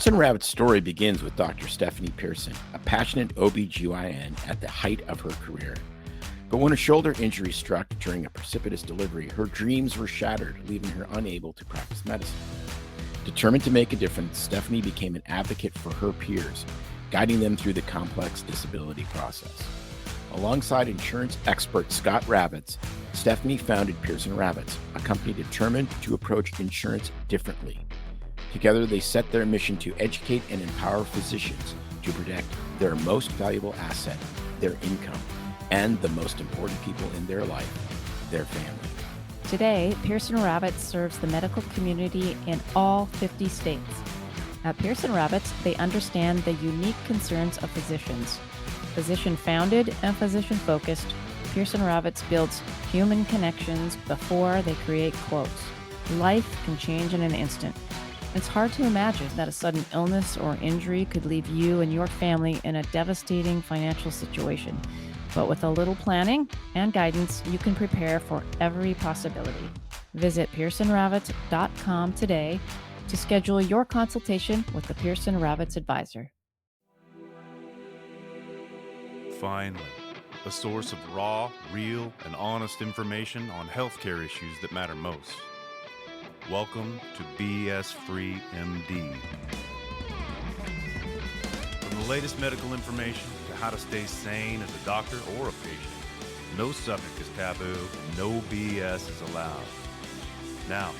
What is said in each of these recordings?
Pearson Rabbit's story begins with Dr. Stephanie Pearson, a passionate OB/GYN at the height of her career. But when a shoulder injury struck during a precipitous delivery, her dreams were shattered, leaving her unable to practice medicine. Determined to make a difference, Stephanie became an advocate for her peers, guiding them through the complex disability process. Alongside insurance expert Scott Ravitz, Stephanie founded Pearson Ravitz, a company determined to approach insurance differently. Together, they set their mission to educate and empower physicians to protect their most valuable asset, their income, and the most important people in their life, their family. Today, Pearson Ravitz serves the medical community in all 50 states. At Pearson Ravitz, they understand the unique concerns of physicians. Physician-founded and physician-focused, Pearson Ravitz builds human connections before they create quotes. Life can change in an instant. It's hard to imagine that a sudden illness or injury could leave you and your family in a devastating financial situation. But with a little planning and guidance, you can prepare for every possibility. Visit PearsonRavitz.com today to schedule your consultation with the Pearson Ravitz advisor. Finally, a source of raw, real, and honest information on healthcare issues that matter most. Welcome to BS Free MD. From the latest medical information to how to stay sane as a doctor or a patient, no subject is taboo, no BS is allowed. Now,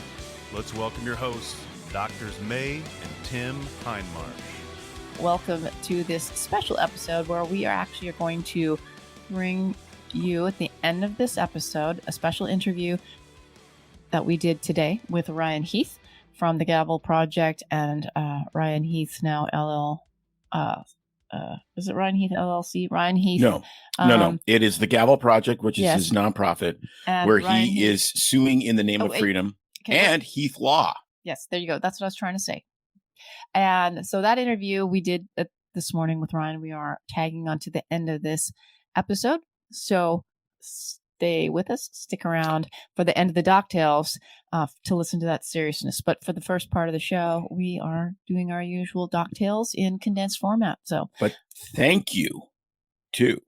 let's welcome your hosts, Doctors May and Tim Hindmarsh. Welcome to this special episode where we are actually going to bring you at the end of this episode a special interview that we did today with Ryan Heath from the Gavel Project and Ryan Heath now is it Ryan Heath LLC? Ryan Heath? No. It is the Gavel Project, which is his nonprofit, and where Ryan he Heath is suing in the name of freedom, and Heath Law. Yes, there you go. That's what I was trying to say. And so that interview we did this morning with Ryan, we are tagging on to the end of this episode. So stay with us, stick around for the end of the Doctales to listen to that seriousness. But for the first part of the show, we are doing our usual Doctales in condensed format. But thank you, too.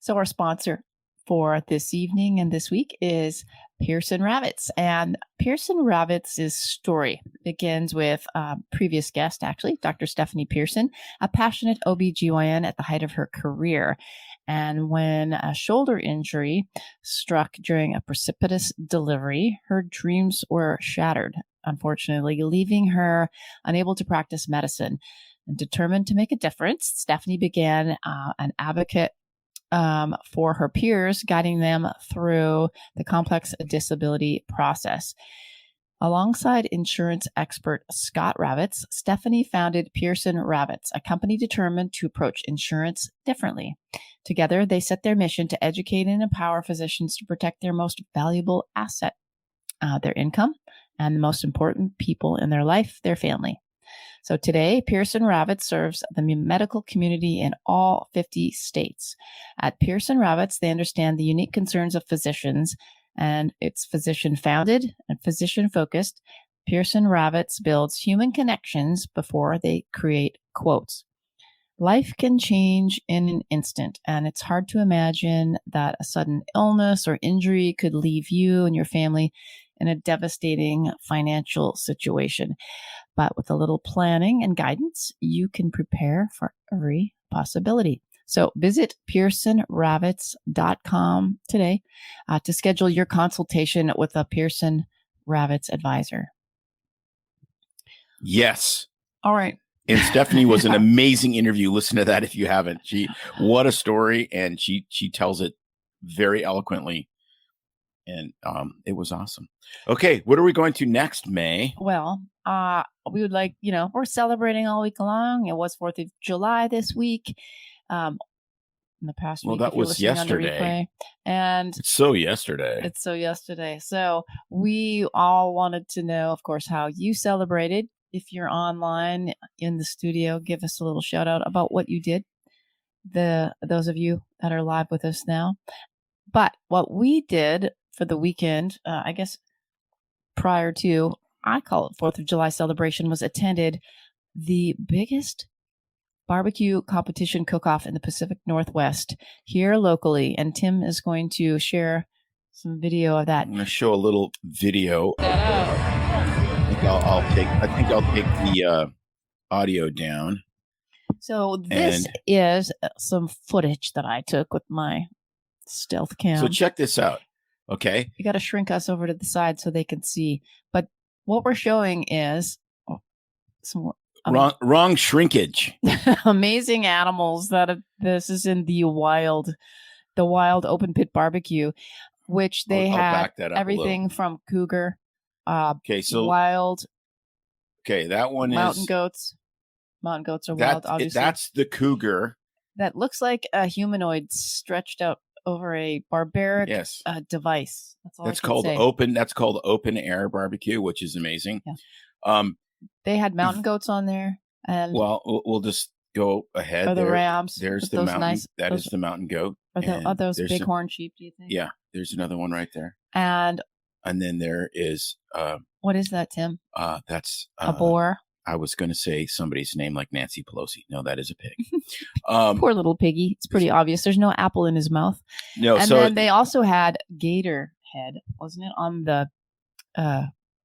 So our sponsor for this evening and this week is Pearson Ravitz. And Pearson Ravitz's story begins with previous guest, actually, Dr. Stephanie Pearson, a passionate OB/GYN at the height of her career. And when a shoulder injury struck during a precipitous delivery, her dreams were shattered, unfortunately, leaving her unable to practice medicine. And determined to make a difference, Stephanie began an advocate for her peers, guiding them through the complex disability process. Alongside insurance expert Scott Ravitz, Stephanie founded Pearson Ravitz, a company determined to approach insurance differently. Together, they set their mission to educate and empower physicians to protect their most valuable asset, their income, and the most important people in their life, their family. So today, Pearson Ravitz serves the medical community in all 50 states. At Pearson Ravitz, they understand the unique concerns of physicians, and it's physician-founded and physician-focused. Pearson Ravitz builds human connections before they create quotes. Life can change in an instant, and it's hard to imagine that a sudden illness or injury could leave you and your family in a devastating financial situation. But with a little planning and guidance, you can prepare for every possibility. So visit PearsonRavitz.com today to schedule your consultation with a Pearson Ravitz advisor. Yes. All right. And Stephanie was an amazing interview. Listen to that if you haven't. What a story, and she tells it very eloquently. And it was awesome. Okay, what are we going to next, May? Well, we would like, we're celebrating all week long. It was 4th of July this week. In the past week, that was yesterday. And it's so yesterday. So we all wanted to know, of course, how you celebrated. If you're online in the studio, give us a little shout out about what you did. Those of you that are live with us now. But what we did for the weekend, I guess prior to I call it 4th of July celebration, was attended the biggest barbecue competition cook-off in the Pacific Northwest here locally. And Tim is going to share some video of that. I'm going to show a little video. I think I'll take the audio down. So this is some footage that I took with my stealth cam. So check this out. Okay. You got to shrink us over to the side so they can see. But what we're showing is some wrong shrinkage. amazing animals this is in the wild open pit barbecue, which they had everything from cougar. Okay, so wild. Okay, that one mountain is goats. Mountain goats are wild, obviously. That's the cougar. That looks like a humanoid stretched out over a barbaric device. That's called open. That's called open air barbecue, which is amazing. Yeah. They had mountain goats on there, and we'll just go ahead. Or the rams. There's the mountain. That is the mountain goat. Are those bighorn sheep? Do you think? Yeah. There's another one right there. And then there is. What is that, Tim? That's a boar. I was going to say somebody's name like Nancy Pelosi. No, that is a pig. Poor little piggy. It's pretty obvious. There's no apple in his mouth. No. And then they also had gator head, wasn't it, on the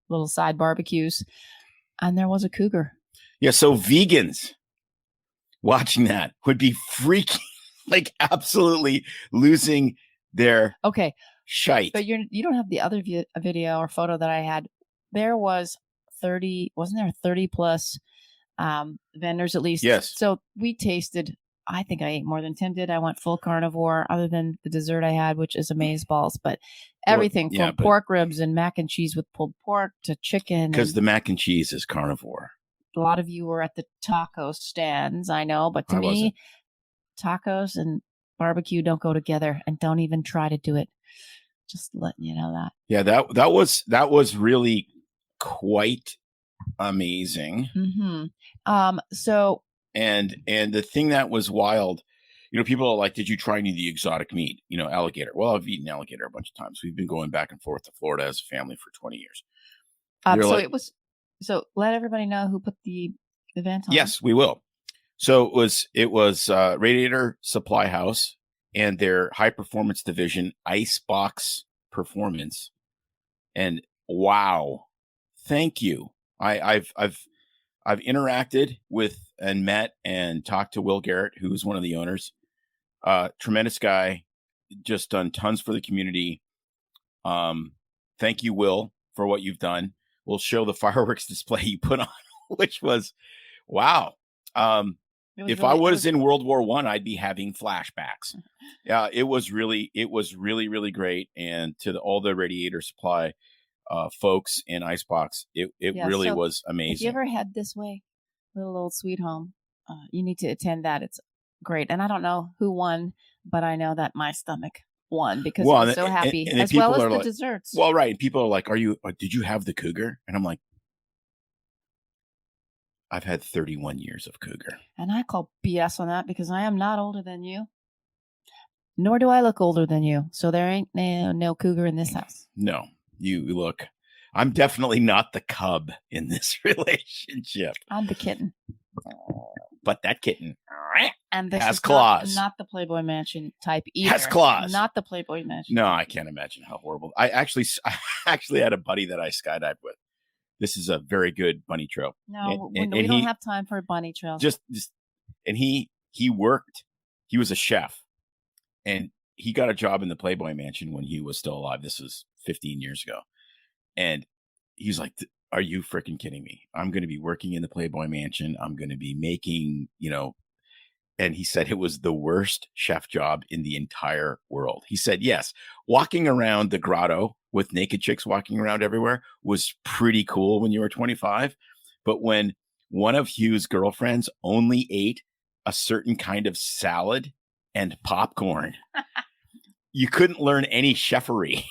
little side barbecues? And there was a cougar. Yeah. So vegans watching that would be freaking, like absolutely losing their shite. But you don't have the other video or photo that I had. There was 30, wasn't there 30 plus vendors at least? Yes. So we tasted, I think I ate more than Tim did. I went full carnivore other than the dessert I had, which is amazeballs, but everything from pork ribs and mac and cheese with pulled pork to chicken. Because the mac and cheese is carnivore. A lot of you were at the taco stands, I know, but to me, tacos and barbecue don't go together, and don't even try to do it. Just letting you know that. Yeah, that was really quite amazing. Mm-hmm. So and the thing that was wild, people are like, did you try any of the exotic meat? Alligator. Well, I've eaten alligator a bunch of times. We've been going back and forth to Florida as a family for 20 years. So let everybody know who put the event on. Yes, we will. So it was Radiator Supply House and their high performance division, Icebox Performance. And wow, thank you. I've interacted with and met and talked to Will Garrett, who is one of the owners. Tremendous guy, just done tons for the community. Thank you, Will, for what you've done. We'll show the fireworks display you put on, which was wow. If I was in World War I, I'd be having flashbacks. Yeah, it was really, really great. And to all the Radiator Supply folks in Icebox, it really was amazing. If you ever head this way, little old sweet home, you need to attend that. It's great. And I don't know who won, but I know that my stomach won because I was so happy, as well as the desserts. Well, right. And people are like, did you have the cougar? And I'm like, I've had 31 years of cougar. And I call BS on that because I am not older than you. Nor do I look older than you. So there ain't no cougar in this house. No, you look. I'm definitely not the cub in this relationship. I'm the kitten. But that kitten and this has is claws. Not the Playboy Mansion type either. Has claws. Not the Playboy Mansion. No, I can't imagine how horrible. I actually had a buddy that I skydived with. This is a very good bunny trail. No, we don't have time for a bunny trail. And he worked. He was a chef, and he got a job in the Playboy Mansion when he was still alive. This was 15 years ago, and he's like, "Are you freaking kidding me? I'm going to be working in the Playboy Mansion. I'm going to be making, And he said it was the worst chef job in the entire world. He said, yes, walking around the grotto with naked chicks walking around everywhere was pretty cool when you were 25. But when one of Hugh's girlfriends only ate a certain kind of salad and popcorn, you couldn't learn any chefery.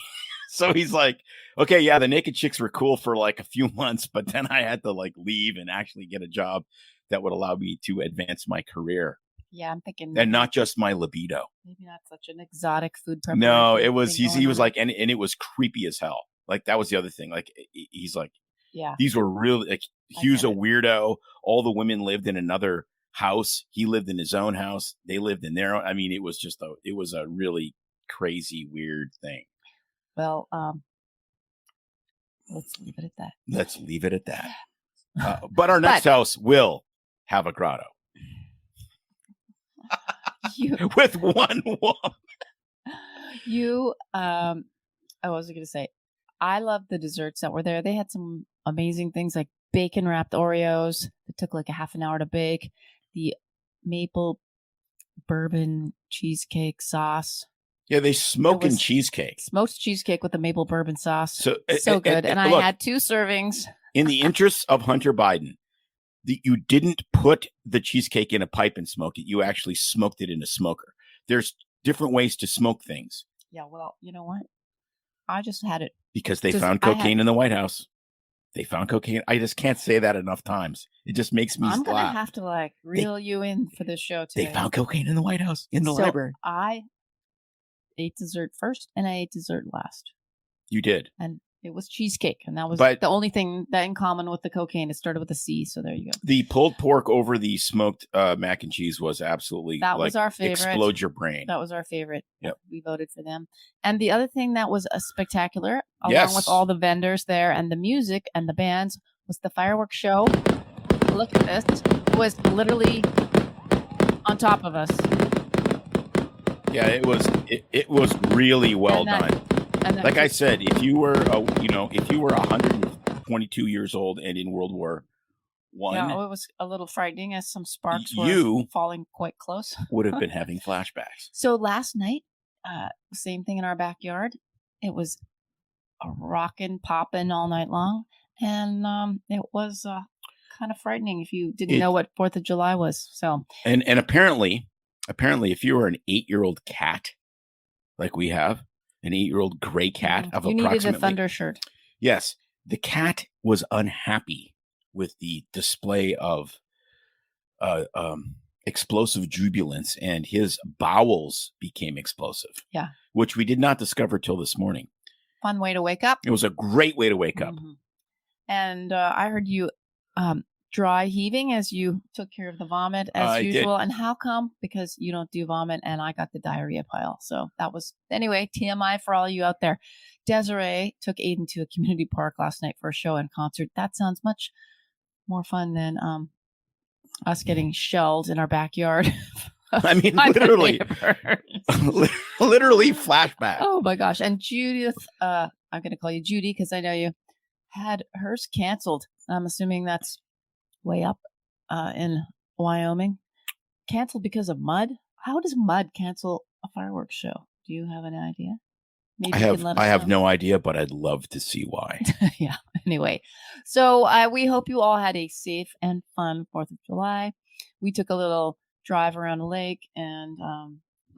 So he's like, okay, yeah, the naked chicks were cool for like a few months, but then I had to like leave and actually get a job that would allow me to advance my career. Yeah, I'm thinking. And not just my libido. Maybe not such an exotic food preparation. No, it was, he was like, and it was creepy as hell. Like that was the other thing. Like he's like, Yeah. These were really like he was a weirdo. All the women lived in another house. He lived in his own house. They lived in their own. I mean, it was a really crazy, weird thing. Well, let's leave it at that. Let's leave it at that. But our next house will have a grotto. With one woman. I was going to say, I love the desserts that were there. They had some amazing things like bacon wrapped Oreos. It took like a half an hour to bake. The maple bourbon cheesecake sauce. Yeah, they smoking cheesecake. Smoked cheesecake with the maple bourbon sauce. So good. And I had 2 servings. In the interests of Hunter Biden, you didn't put the cheesecake in a pipe and smoke it. You actually smoked it in a smoker. There's different ways to smoke things. Yeah, well, you know what? I just had it. Because they found cocaine in the White House. They found cocaine. I just can't say that enough times. It just makes me I'm going to laugh. have to reel you in for this show today. They found cocaine in the White House, in the library. I ate dessert first and I ate dessert last. You did. And it was cheesecake. And that was the only thing that in common with the cocaine. It started with a C. So there you go. The pulled pork over the smoked mac and cheese was absolutely was our favorite. Explode your brain. That was our favorite. Yep. We voted for them. And the other thing that was spectacular, along with all the vendors there and the music and the bands, was the fireworks show. Look at this. It was literally on top of us. Yeah, it was really well done. Like I said, if you were 122 years old and in World War I, it was a little frightening as some sparks were falling quite close. Would have been having flashbacks. So last night, same thing in our backyard. It was a rockin', poppin' all night long, and it was kind of frightening if you didn't know what 4th of July was. So and apparently, if you were an 8-year-old cat, like we have. An 8-year-old gray cat of you approximately. You needed a thunder shirt. Yes. The cat was unhappy with the display of explosive jubilance, and his bowels became explosive. Yeah. Which we did not discover till this morning. Fun way to wake up. It was a great way to wake up. Mm-hmm. And I heard you dry heaving as you took care of the vomit as usual. Did. And how come? Because you don't do vomit and I got the diarrhea pile. So that was, anyway, TMI for all you out there. Desiree took Aiden to a community park last night for a show and concert. That sounds much more fun than us getting shelled in our backyard. I mean, literally flashback. Oh my gosh. And Judith, I'm going to call you Judy because I know you, had hers canceled. I'm assuming that's way up in Wyoming. Canceled because of mud? How does mud cancel a fireworks show? Do you have an idea? Maybe I have no idea, but I'd love to see why. Yeah. Anyway, so we hope you all had a safe and fun 4th of July. We took a little drive around the lake and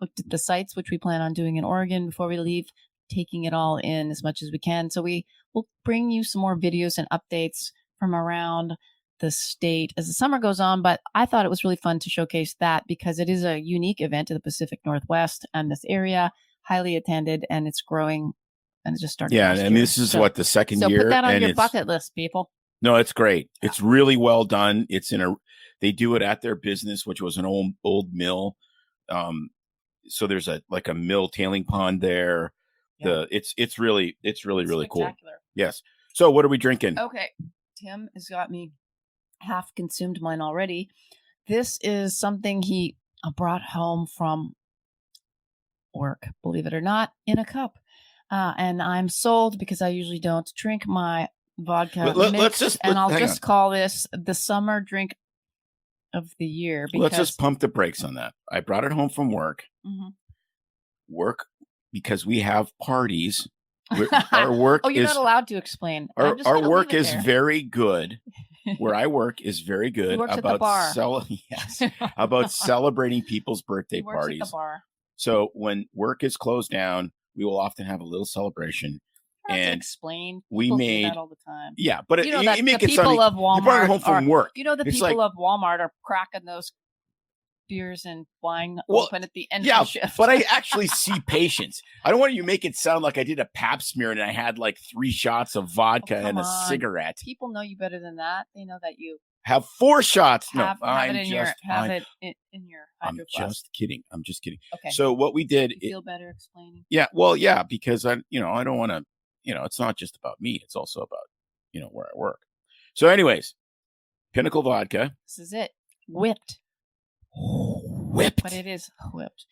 looked at the sites, which we plan on doing in Oregon before we leave, taking it all in as much as we can. So we will bring you some more videos and updates from around the state as the summer goes on. But I thought it was really fun to showcase that because it is a unique event in the Pacific Northwest and this area, highly attended, and it's growing and it's just starting. Yeah, and this is the second year. So put that on your bucket list, people. No, it's great. Yeah. It's really well done. They do it at their business, which was an old mill. So there's a mill tailing pond there. Yeah. It's really cool. Yes. So what are we drinking? Okay. Tim has got me half consumed mine already. This is something he brought home from work, believe it or not, in a cup. And I'm sold because I usually don't drink my vodka I'll just call this the summer drink of the year. Let's just pump the brakes on that. I brought it home from work. Mm-hmm. Work because we have parties. Our work you're not allowed to explain. Our work is very good. Where I work is very good about about celebrating people's birthday parties. At the bar. So when work is closed down, we will often have a little celebration. And explain. We made do that all the time. Yeah, but you make it people of Walmart you brought it home from work. You know the people of Walmart are cracking those beers and wine Well, open at the end yeah, of the shift. but I actually see patients. I don't want you to make it sound like I did a pap smear and I had like 3 shots of vodka and a cigarette. People know you better than that. They know that you have 4 shots. Have I'm it in your hydro flask. Just kidding. I'm just kidding. Okay. So what we did, you feel better explaining? Yeah. Well, yeah, because I don't want to, it's not just about me. It's also about, where I work. So anyways, Pinnacle vodka. This is it. Whipped. Whipped. But it is whipped.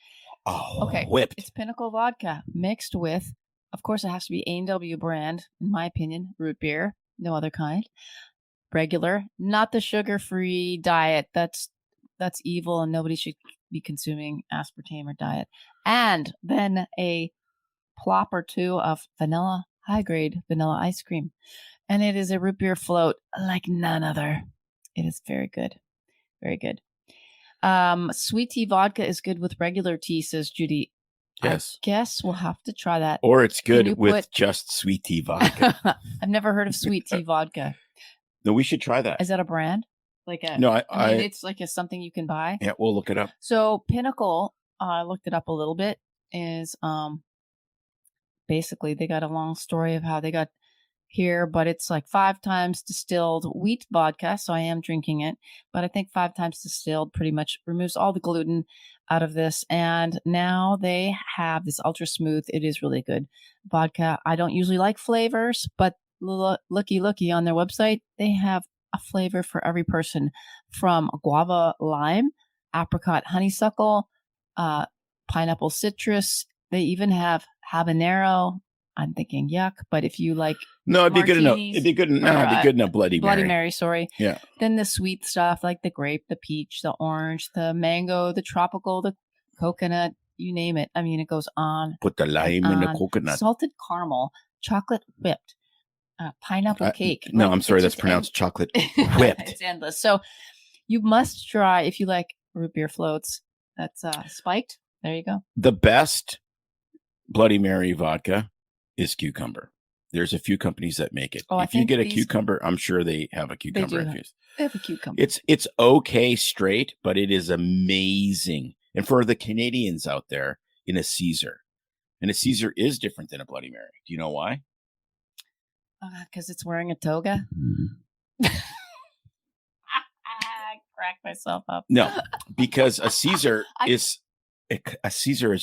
Oh, okay. Whipped. It's Pinnacle vodka mixed with, of course, it has to be A&W brand, in my opinion, root beer, no other kind. Regular, not the sugar-free diet. That's evil, and nobody should be consuming aspartame or diet. And then a plop or 2 of vanilla, high-grade vanilla ice cream. And it is a root beer float like none other. It is very good. Very good. Sweet tea vodka is good with regular tea, says Judy. Yes. I guess we'll have to try that. Or it's good with just sweet tea vodka. I've never heard of sweet tea vodka. No, we should try that. Is that a brand? No, I mean, it's like something you can buy. Yeah, we'll look it up. So Pinnacle, I looked it up a little bit, is basically they got a long story of how they got here, but it's like 5 times distilled wheat vodka. So I am drinking it, but I think 5 times distilled pretty much removes all the gluten out of this. And now they have this ultra smooth. It is really good vodka. I don't usually like flavors, but looky on their website, they have a flavor for every person, from guava lime, apricot honeysuckle, pineapple citrus. They even have habanero. I'm thinking yuck, but if you like, no, it'd be good enough. It'd be good. No, it'd be good enough. Bloody Mary. Sorry. Yeah. Then the sweet stuff like the grape, the peach, the orange, the mango, the tropical, the coconut, you name it. I mean, it goes on. Put the lime in the coconut. Salted caramel, chocolate whipped, pineapple cake. No, I'm sorry, that's pronounced chocolate whipped. It's endless. So you must try if you like root beer floats. That's spiked. There you go. The best Bloody Mary vodka is cucumber. There's a few companies that make it. If you get a cucumber, I'm sure they have a cucumber infused. They have a cucumber. It's okay straight, but it is amazing. And for the Canadians out there, in a Caesar. And a Caesar is different than a Bloody Mary. Do you know why? Because it's wearing a toga. I cracked myself up. No, because a Caesar is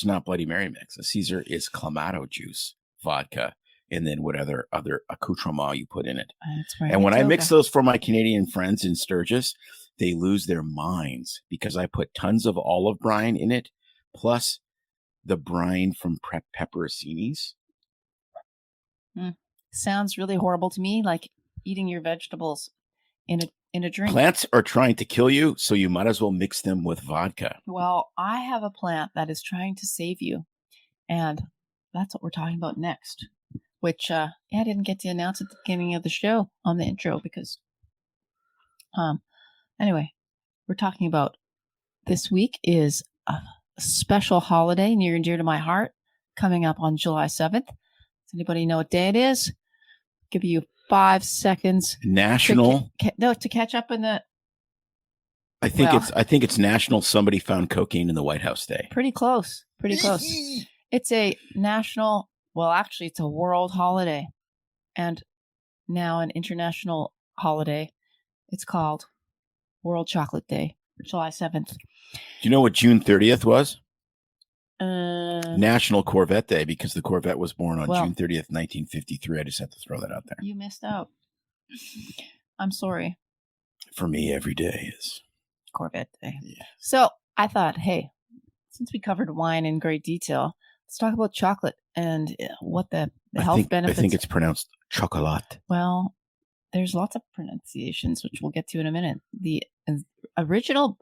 not Bloody Mary mix. A Caesar is Clamato juice, vodka, and then what other accoutrement you put in it. And when I mix those for my Canadian friends in Sturgis, they lose their minds because I put tons of olive brine in it, plus the brine from pepperoncinis. Sounds really horrible to me, like eating your vegetables in a drink. Plants are trying to kill you, so you might as well mix them with vodka. Well, I have a plant that is trying to save you, and that's what we're talking about next, which I didn't get to announce at the beginning of the show on the intro because anyway, we're talking about this week is a special holiday near and dear to my heart coming up on July 7th. Does anybody know what day it is? Give you 5 seconds. National. To catch up in the. I think it's National Somebody Found Cocaine in the White House Day. Pretty close. It's a national. Well, actually, it's a world holiday, and now an international holiday. It's called World Chocolate Day, July 7th. Do you know what June 30th was? National Corvette Day, because the Corvette was born on June 30th, 1953. I just have to throw that out there. You missed out. I'm sorry. For me, every day is Corvette Day. Yeah. So I thought, hey, since we covered wine in great detail, let's talk about chocolate and what the health benefits. I think it's pronounced chocolat. Well, there's lots of pronunciations, which we'll get to in a minute. The original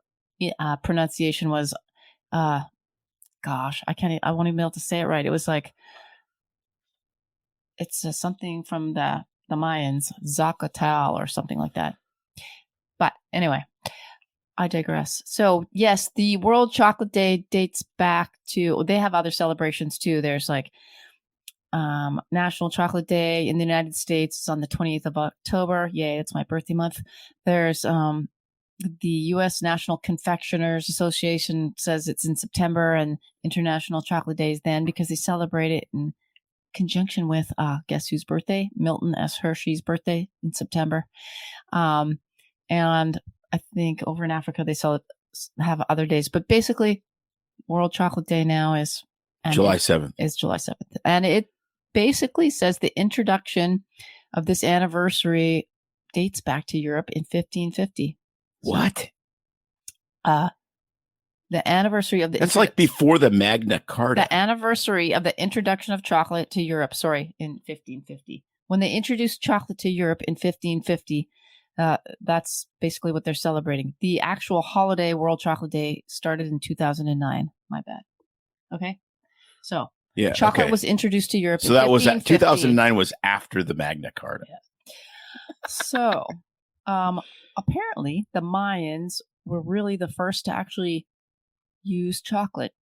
pronunciation was, I won't even be able to say it right. It was like, it's something from the Mayans, Zacatal or something like that. But anyway, I digress. So yes, the World Chocolate Day dates back to, they have other celebrations too. There's like National Chocolate Day in the United States is on the 20th of October. Yay, it's my birthday month. There's the U.S. National Confectioners Association says it's in September and International Chocolate Day is then because they celebrate it in conjunction with guess whose birthday? Milton S. Hershey's birthday in September. And I think over in Africa they have other days, but basically World Chocolate Day now is July 7th. Is July 7th. And it basically says the introduction of this anniversary dates back to Europe in 1550. What? The anniversary of the That's like before the Magna Carta. The anniversary of the introduction of chocolate to Europe, in 1550. When they introduced chocolate to Europe in 1550, that's basically what they're celebrating. The actual holiday, World Chocolate Day, started in 2009. My bad. Okay? So, yeah, chocolate was introduced to Europe so in 1550. 2009 was after the Magna Carta. Yeah. So, apparently, the Mayans were really the first to actually use chocolate,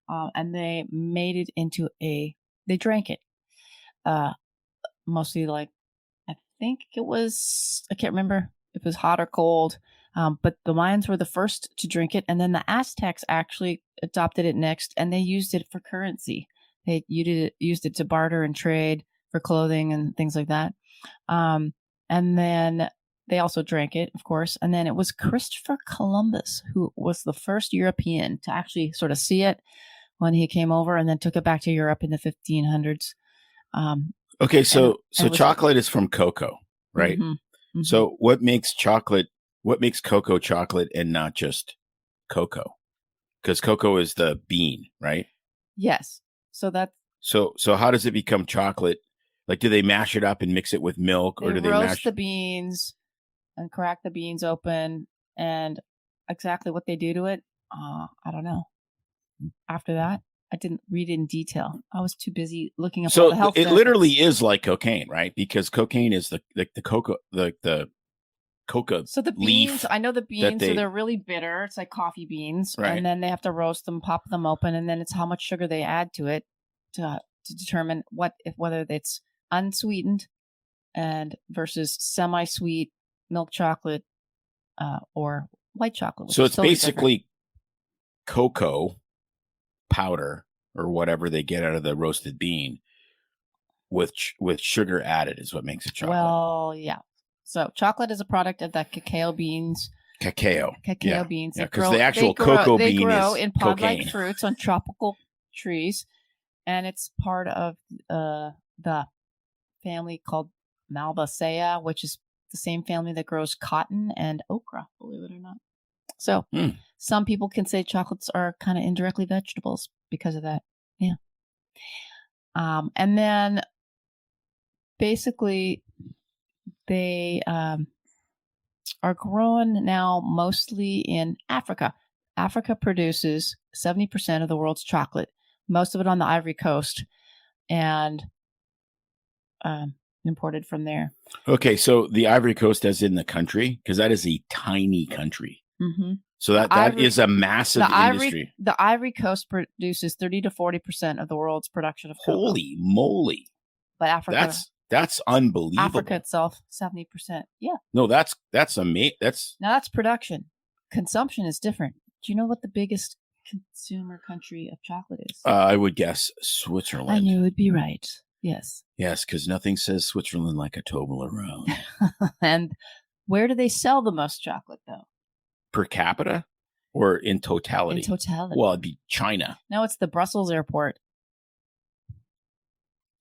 and they made it into they drank it, mostly like, I think it was, I can't remember if it was hot or cold, but the Mayans were the first to drink it, and then the Aztecs actually adopted it next, and they used it for currency. They used it to barter and trade for clothing and things like that. And then they also drank it, of course. And then it was Christopher Columbus who was the first European to actually sort of see it when he came over, and then took it back to Europe in the 1500s. Okay, so chocolate is from cocoa, right? Mm-hmm, mm-hmm. So what makes cocoa chocolate and not just cocoa? Because cocoa is the bean, right? Yes. So how does it become chocolate? Like, do they mash it up and mix it with milk, or do they roast the beans and crack the beans open? And exactly what they do to it, I don't know. After that, I didn't read in detail. I was too busy looking up all the health benefits. Literally is like cocaine, right? Because cocaine is the cocoa, the coca. So the beans, I know the beans, so they're really bitter. It's like coffee beans, right. And then they have to roast them, pop them open, and then it's how much sugar they add to it to determine whether it's unsweetened and versus semi-sweet milk chocolate or white chocolate. So it's basically cocoa powder or whatever they get out of the roasted bean with sugar added is what makes it chocolate. Well, yeah. So chocolate is a product of the cacao beans. Cacao beans. Yeah, because the actual cocoa bean they grow is in pod-like cocaine. fruits on tropical trees, and it's part of the family called Malvaceae, which is the same family that grows cotton and okra, believe it or not. So some people can say chocolates are kind of indirectly vegetables because of that. Yeah. And then basically they are grown now mostly in Africa. Africa produces 70% of the world's chocolate, most of it on the Ivory Coast, and imported from there. Okay, so the Ivory Coast as in the country, because that is a tiny country. Mm-hmm. So that is a massive industry. The Ivory Coast produces 30 to 40% of the world's production of cocoa. Holy moly. But Africa... That's unbelievable. Africa itself, 70%. Yeah. No, that's amazing. Now that's production. Consumption is different. Do you know what the biggest consumer country of chocolate is? I would guess Switzerland. And you would be right. Yes. Yes, because nothing says Switzerland like a Toblerone. And where do they sell the most chocolate, though? Per capita or in totality? In totality. Well, it'd be China. No, it's the Brussels airport.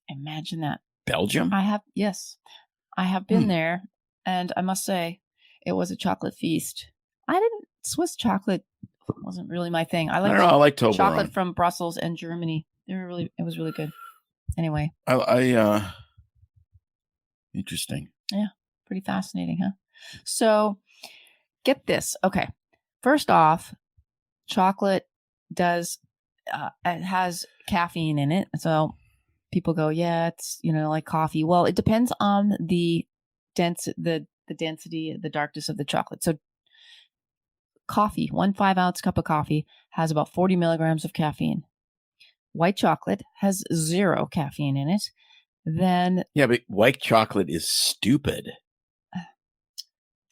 Imagine that. Belgium? I have been there, and I must say it was a chocolate feast. Swiss chocolate wasn't really my thing. I like Toblerone. Chocolate from Brussels and Germany. It was really good. Anyway. Interesting. Yeah. Pretty fascinating, huh? So get this. Okay. First off, chocolate it has caffeine in it. So people go, yeah, it's, like coffee. Well, it depends on the density, the darkness of the chocolate. So coffee, 1 5-ounce cup of coffee has about 40 milligrams of caffeine. White chocolate has 0 caffeine in it. Then yeah, but white chocolate is stupid.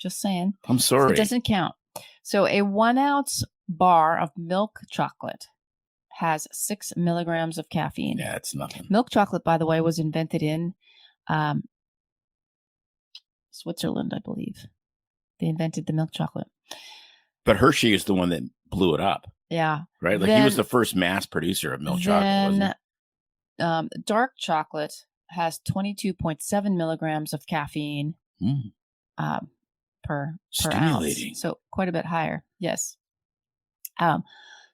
Just saying. I'm sorry. It doesn't count. So a 1 ounce bar of milk chocolate has 6 milligrams of caffeine. Yeah, it's nothing. Milk chocolate, by the way, was invented in Switzerland, I believe. They invented the milk chocolate. But Hershey is the one that blew it up. Yeah. Right? Like he was the first mass producer of milk chocolate, wasn't he? Dark chocolate has 22.7 milligrams of caffeine per Stimulating. ounce. So quite a bit higher. Yes.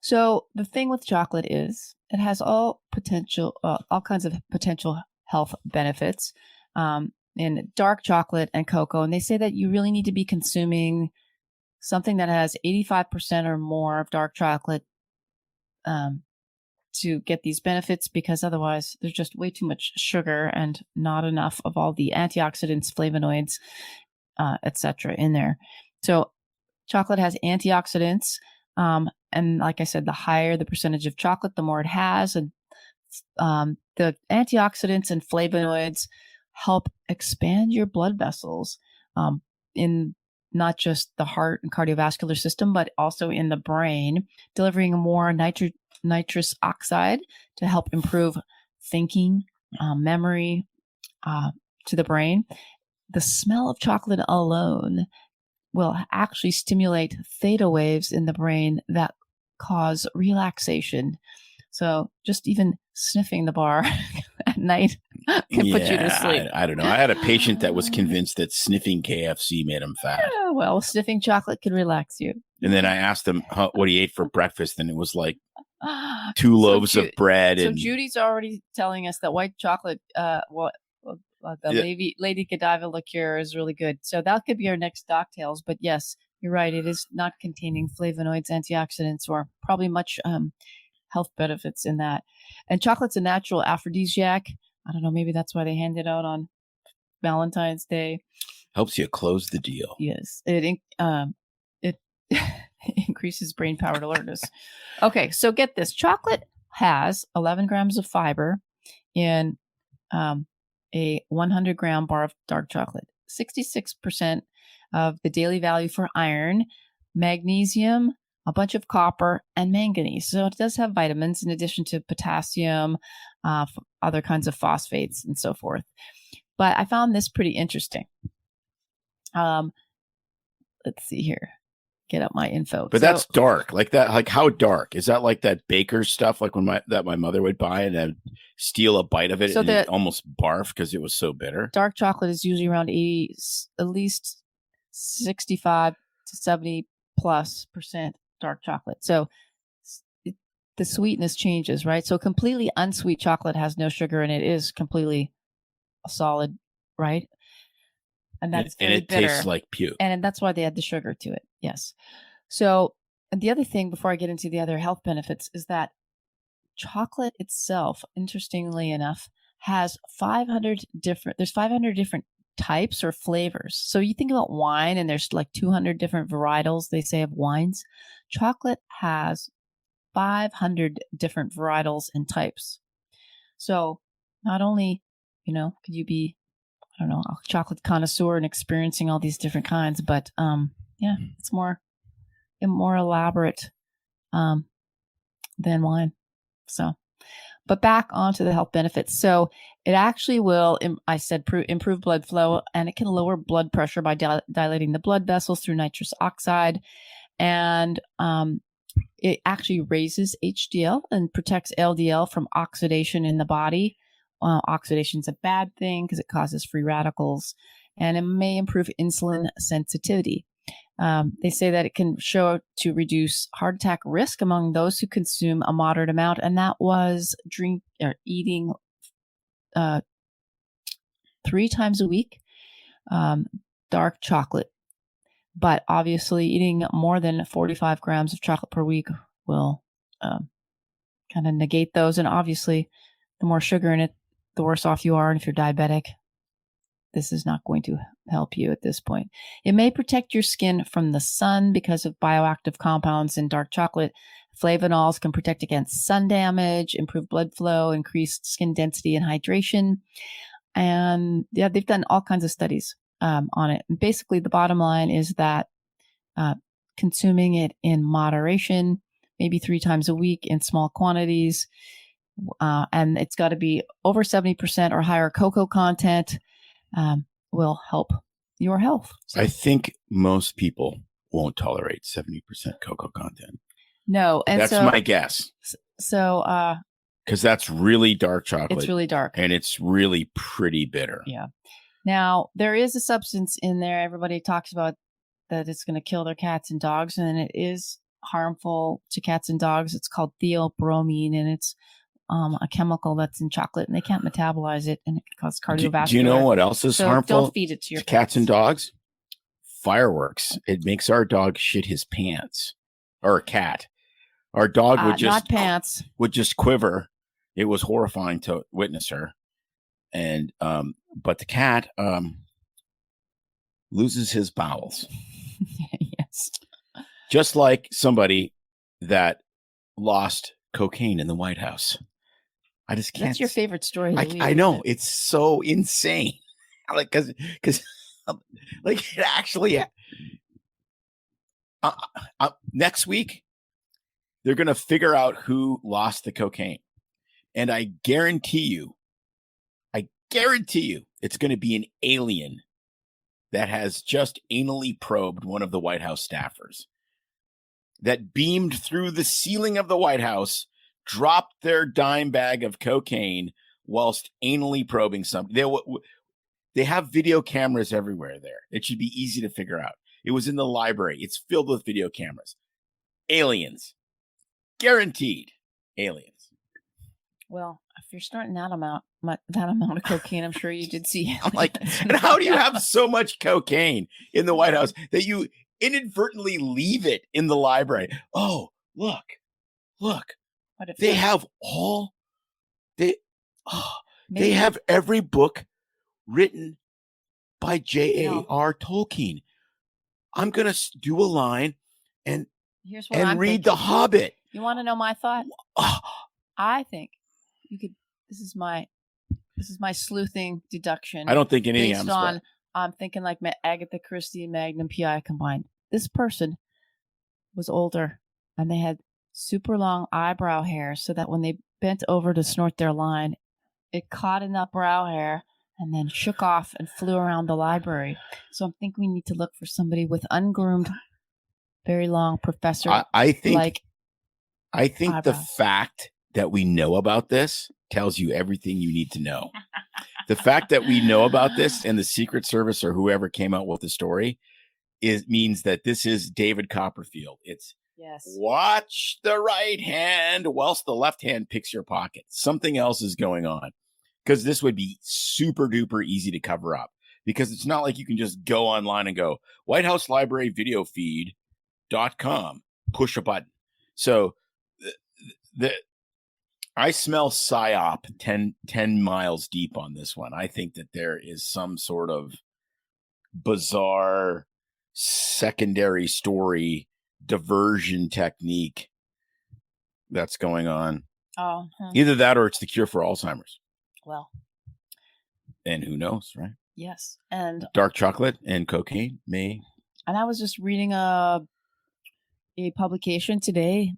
So the thing with chocolate is it has all kinds of potential health benefits in dark chocolate and cocoa. And they say that you really need to be consuming something that has 85% or more of dark chocolate to get these benefits, because otherwise there's just way too much sugar and not enough of all the antioxidants, flavonoids, etc. in there. So chocolate has antioxidants. And like I said, the higher the percentage of chocolate, the more it has. And the antioxidants and flavonoids help expand your blood vessels in not just the heart and cardiovascular system, but also in the brain, delivering more nitrous oxide to help improve thinking, memory to the brain. The smell of chocolate alone will actually stimulate theta waves in the brain that cause relaxation. So just even sniffing the bar at night can put you to sleep. I don't know. I had a patient that was convinced that sniffing KFC made him fat. Yeah, well, sniffing chocolate can relax you. And then I asked him what he ate for breakfast, and it was like 2 loaves of bread. So and Judy's already telling us that white chocolate, Lady Godiva liqueur is really good. So that could be our next Doctales. But yes, you're right. It is not containing flavonoids, antioxidants, or probably much health benefits in that. And chocolate's a natural aphrodisiac. I don't know. Maybe that's why they hand it out on Valentine's Day. Helps you close the deal. Yes. It increases brain power alertness. Okay. So get this. Chocolate has 11 grams of fiber in a 100 gram bar of dark chocolate, 66% of the daily value for iron, magnesium, a bunch of copper, and manganese. So it does have vitamins in addition to potassium, other kinds of phosphates, and so forth. But I found this pretty interesting. Let's see here. Get up my info. But that's dark. Like that. Like how dark? Is that like that baker's stuff? Like when my mother would buy and I'd steal a bite of it and it'd almost barf because it was so bitter. Dark chocolate is usually around 80, at least 65 to 70+% dark chocolate. So the sweetness changes, right? So completely unsweet chocolate has no sugar and it is completely a solid, right? And that's and it bitter. Tastes like puke. And that's why they add the sugar to it. Yes. So, and the other thing before I get into the other health benefits is that chocolate itself, interestingly enough, has 500 different types or flavors. So you think about wine and there's like 200 different varietals, they say, of wines. Chocolate has 500 different varietals and types. So not only, could you be, I don't know, a chocolate connoisseur and experiencing all these different kinds, but it's more elaborate than wine. So, but back onto the health benefits. So it actually will, I said, improve blood flow, and it can lower blood pressure by dilating the blood vessels through nitrous oxide. And it actually raises HDL and protects LDL from oxidation in the body. Oxidation is a bad thing because it causes free radicals, and it may improve insulin sensitivity. They say that it can show to reduce heart attack risk among those who consume a moderate amount, and that was eating 3 times a week dark chocolate. But obviously, eating more than 45 grams of chocolate per week will kind of negate those. And obviously, the more sugar in it, the worse off you are. And if you're diabetic, this is not going to help you at this point. It may protect your skin from the sun because of bioactive compounds in dark chocolate. Flavonols can protect against sun damage, improve blood flow, increase skin density and hydration. And yeah, they've done all kinds of studies on it. And basically, the bottom line is that consuming it in moderation, maybe 3 times a week in small quantities. And it's got to be over 70% or higher cocoa content, will help your health. So, I think most people won't tolerate 70% cocoa content. no. And That's my guess. So, because that's really dark chocolate. it's really dark. And it's really pretty bitter. Yeah. Now, there is a substance in there. Everybody talks about that it's going to kill their cats and dogs, and it is harmful to cats and dogs. It's called theobromine, and it's a chemical that's in chocolate, and they can't metabolize it, and it can cause cardiovascular. Do you know what else is harmful? Don't feed it to your cats and dogs? Fireworks. It makes our dog shit his pants. Or a cat. Our dog would not pants. Would just quiver. It was horrifying to witness her. And but the cat loses his bowels. Yes. Just like somebody that lost cocaine in the White House. I just can't. That's your favorite story. I know. It's so insane. Like, because like it actually next week they're going to figure out who lost the cocaine. And I guarantee you it's going to be an alien that has just anally probed one of the White House staffers that beamed through the ceiling of the White House, dropped their dime bag of cocaine whilst anally probing something. They have video cameras everywhere there. It should be easy to figure out. It was in the library. It's filled with video cameras. Aliens. Guaranteed. Aliens. Well, if you're starting that amount of cocaine, I'm sure you did see. I'm like, and how do you have so much cocaine in the White House that you inadvertently leave it in the library? Oh, look. They have they have every book written by J.A.R. Tolkien. I'm going to do a line and read The Hobbit. You want to know my thought? I think you could. This is my sleuthing deduction. I don't think anything based on. I'm thinking like Agatha Christie and Magnum PI combined. This person was older, and they had super long eyebrow hair, so that when they bent over to snort their line, it caught in that brow hair and then shook off and flew around the library. So I think we need to look for somebody with ungroomed, very long professor. I think eyebrows. The fact that we know about this tells you everything you need to know. The fact that we know about this and the Secret Service or whoever came out with the story means that this is David Copperfield. It's watch the right hand whilst the left hand picks your pocket. Something else is going on, because this would be super duper easy to cover up, because it's not like you can just go online and go White House Library video feed.com, push a button. So I smell PSYOP 10 miles deep on this one. I think that there is some sort of bizarre secondary story diversion technique that's going on. Either that or it's the cure for Alzheimer's. Well, and who knows, right? Yes. And dark chocolate and cocaine may. And I was just reading a publication today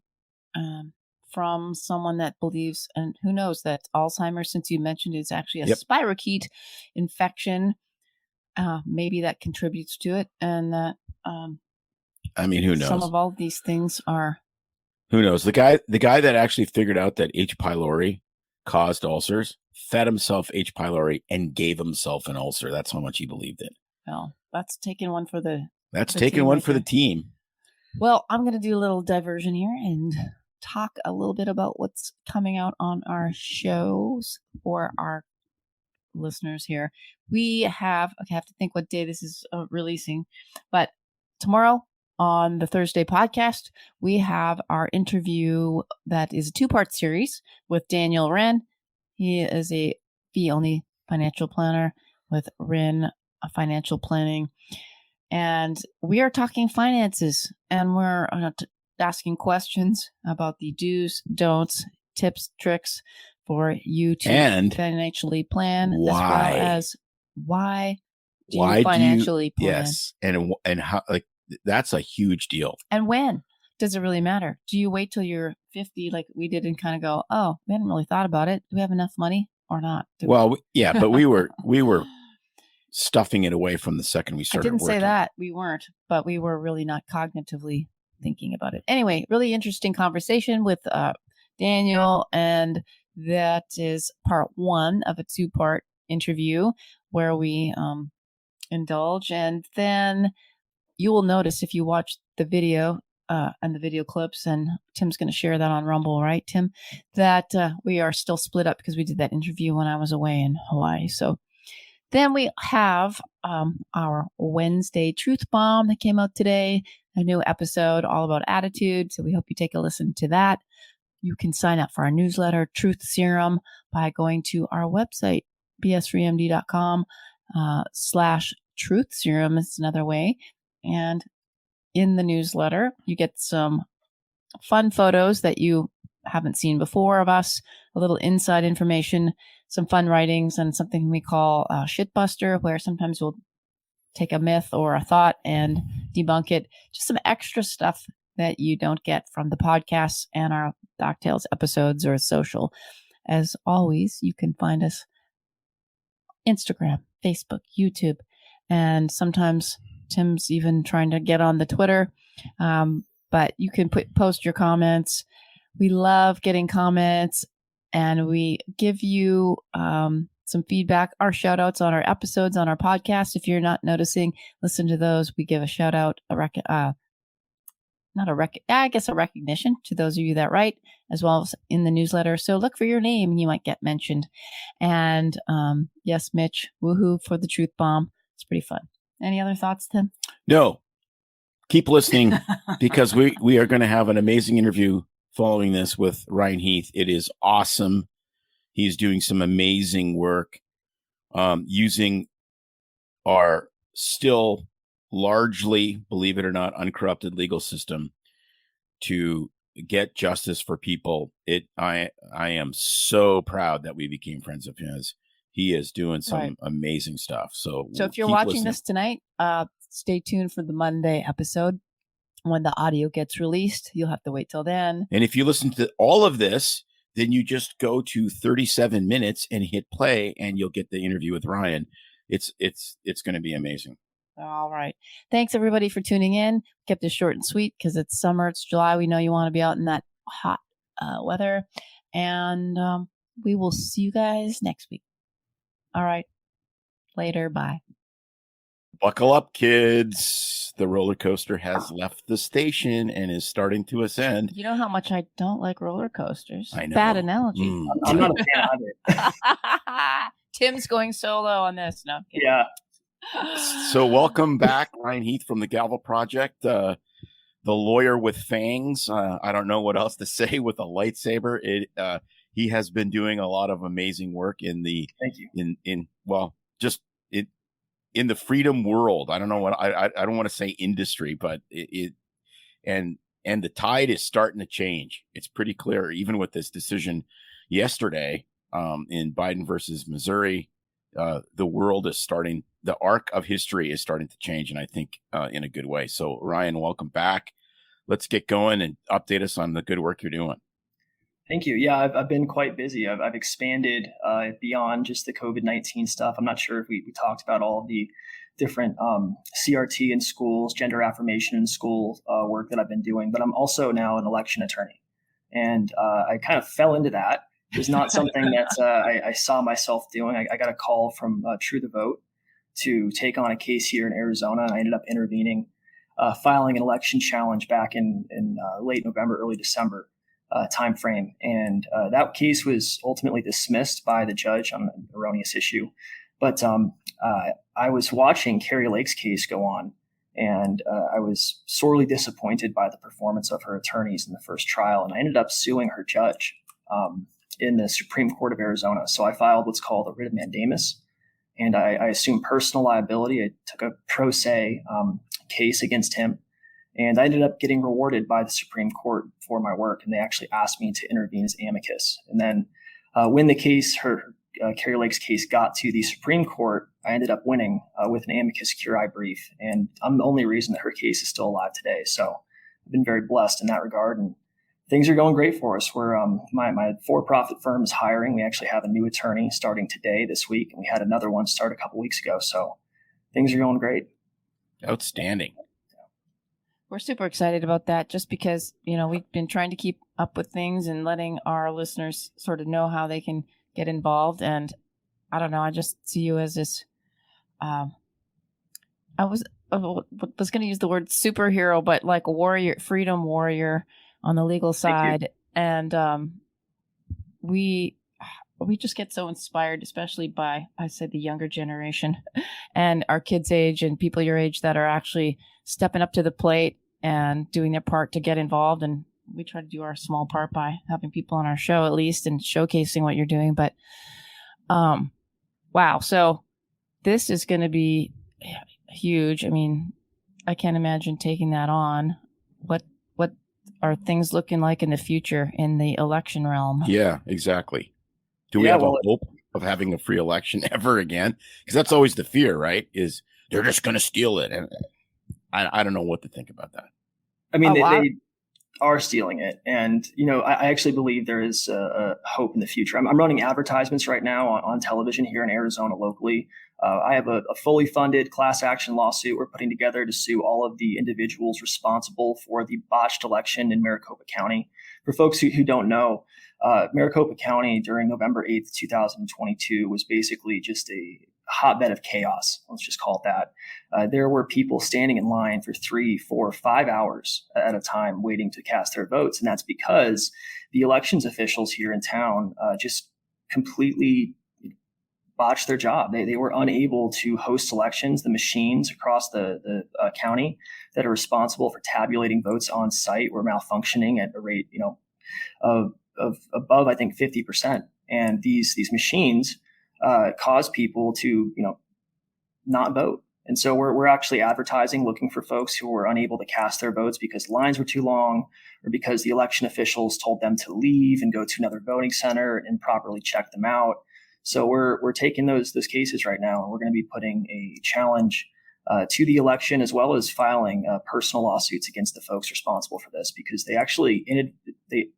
from someone that believes, and who knows, that Alzheimer's, since you mentioned, is actually a spirochete infection. Maybe that contributes to it, and that I mean, who knows? Some of all these things are. Who knows? The guy that actually figured out that H. pylori caused ulcers fed himself H. pylori and gave himself an ulcer. That's how much he believed in. Well, that's taking one for the. That's taking one for the team. Well, I'm going to do a little diversion here and talk a little bit about what's coming out on our shows for our listeners here. We have, I have to think what day this is releasing, but tomorrow on the Thursday podcast, we have our interview that is a 2-part series with Daniel Wren. He is a fee-only financial planner with Wren Financial Planning. And we are talking finances, and we're asking questions about the do's, don'ts, tips, tricks for you to financially plan, as well as why do you financially plan? Yes, and how, like, that's a huge deal. And when? Does it really matter? Do you wait till you're 50 like we did and kind of go, oh, we hadn't really thought about it. Do we have enough money or not? Yeah, but we were stuffing it away from the second we I started didn't say working. that. We weren't, but we were really not cognitively thinking about it. Anyway, really interesting conversation with Daniel, and that is part 1 of a 2-part interview where we indulge. And then you will notice if you watch the video and the video clips, and Tim's going to share that on Rumble, right, Tim, that we are still split up because we did that interview when I was away in Hawaii. So then we have our Wednesday Truth Bomb that came out today, a new episode all about attitude. So we hope you take a listen to that. You can sign up for our newsletter, Truth Serum, by going to our website, bs3md.com/truth serum. It's another way. And in the newsletter, you get some fun photos that you haven't seen before of us, a little inside information, some fun writings, and something we call Shitbuster, where sometimes we'll take a myth or a thought and debunk it. Just some extra stuff that you don't get from the podcasts and our Doctales episodes or social. As always, you can find us Instagram, Facebook, YouTube, and sometimes Tim's even trying to get on the Twitter. But you can post your comments. We love getting comments, and we give you some feedback, our shout outs on our episodes on our podcast. If you're not noticing, listen to those. We give a shout out, a recognition to those of you that write, as well as in the newsletter. So look for your name and you might get mentioned. And yes, Mitch, woohoo for the Truth Bomb. It's pretty fun. Any other thoughts, Tim? No. Keep listening because we are going to have an amazing interview following this with Ryan Heath. It is awesome. He's doing some amazing work using our still largely, believe it or not, uncorrupted legal system to get justice for people. I am so proud that we became friends of his. He is doing some amazing stuff. So if you're watching this tonight, stay tuned for the Monday episode. When the audio gets released, you'll have to wait till then. And if you listen to all of this, then you just go to 37 minutes and hit play, and you'll get the interview with Ryan. It's going to be amazing. All right. Thanks, everybody, for tuning in. Kept this short and sweet because it's summer. It's July. We know you want to be out in that hot weather. And we will see you guys next week. All right. Later. Bye. Buckle up, kids. The roller coaster has left the station and is starting to ascend. You know how much I don't like roller coasters. I know. Bad analogy. I'm not a fan of it. Tim's going solo on this. No, yeah. So welcome back, Ryan Heath from the Gavel Project, the lawyer with fangs. I don't know what else to say with a lightsaber. He has been doing a lot of amazing work in the Thank you. In the freedom world. I don't know what I don't want to say industry, but and the tide is starting to change. It's pretty clear, even with this decision yesterday in Biden versus Missouri. The world is starting, the arc of history is starting to change, and I think in a good way. So Ryan, welcome back. Let's get going and update us on the good work you're doing. Thank you. Yeah, I've been quite busy. I've expanded beyond just the COVID-19 stuff. I'm not sure if we talked about all of the different CRT in schools, gender affirmation in school work that I've been doing, but I'm also now an election attorney. And I kind of fell into that. It's not something that I saw myself doing. I got a call from True the Vote to take on a case here in Arizona. And I ended up intervening, filing an election challenge back in late November, early December timeframe. And that case was ultimately dismissed by the judge on an erroneous issue. But I was watching Carrie Lake's case go on, and I was sorely disappointed by the performance of her attorneys in the first trial. And I ended up suing her judge in the Supreme Court of Arizona. So I filed what's called a writ of mandamus, and I assumed personal liability. I took a pro se case against him, and I ended up getting rewarded by the Supreme Court for my work. And they actually asked me to intervene as amicus. And then when the case, her Carrie Lake's case got to the Supreme Court, I ended up winning with an amicus curiae brief. And I'm the only reason that her case is still alive today. So I've been very blessed in that regard. And things are going great for us. We're my for-profit firm is hiring. We actually have a new attorney starting today, this week, and we had another one start a couple weeks ago. So things are going great. Outstanding. We're super excited about that just because, we've been trying to keep up with things and letting our listeners sort of know how they can get involved. And I don't know, I just see you as this, I was going to use the word superhero, but like a warrior, freedom warrior on the legal side. And we just get so inspired, especially by, I said, the younger generation and our kids' age and people your age that are actually stepping up to the plate and doing their part to get involved. And we try to do our small part by having people on our show at least and showcasing what you're doing. But wow. So this is going to be huge. I mean, I can't imagine taking that on. What are things looking like in the future in the election realm? Yeah, exactly. Do we have a hope of having a free election ever again? Because that's always the fear, right? Is they're just going to steal it. And I don't know what to think about that. I mean, they are stealing it. And, I actually believe there is a hope in the future. I'm running advertisements right now on television here in Arizona locally. I have a fully funded class action lawsuit we're putting together to sue all of the individuals responsible for the botched election in Maricopa County. For folks who don't know, Maricopa County during November 8th, 2022 was basically just a hotbed of chaos. Let's just call it that. There were people standing in line for 3, 4, 5 hours at a time waiting to cast their votes. And that's because the elections officials here in town just completely botched their job. They were unable to host elections. The machines across the county that are responsible for tabulating votes on site were malfunctioning at a rate, of above, I think, 50%. And these machines cause people to, not vote. And so we're actually advertising, looking for folks who were unable to cast their votes because lines were too long or because the election officials told them to leave and go to another voting center and improperly check them out. So we're taking those cases right now, and we're going to be putting a challenge to the election as well as filing personal lawsuits against the folks responsible for this because they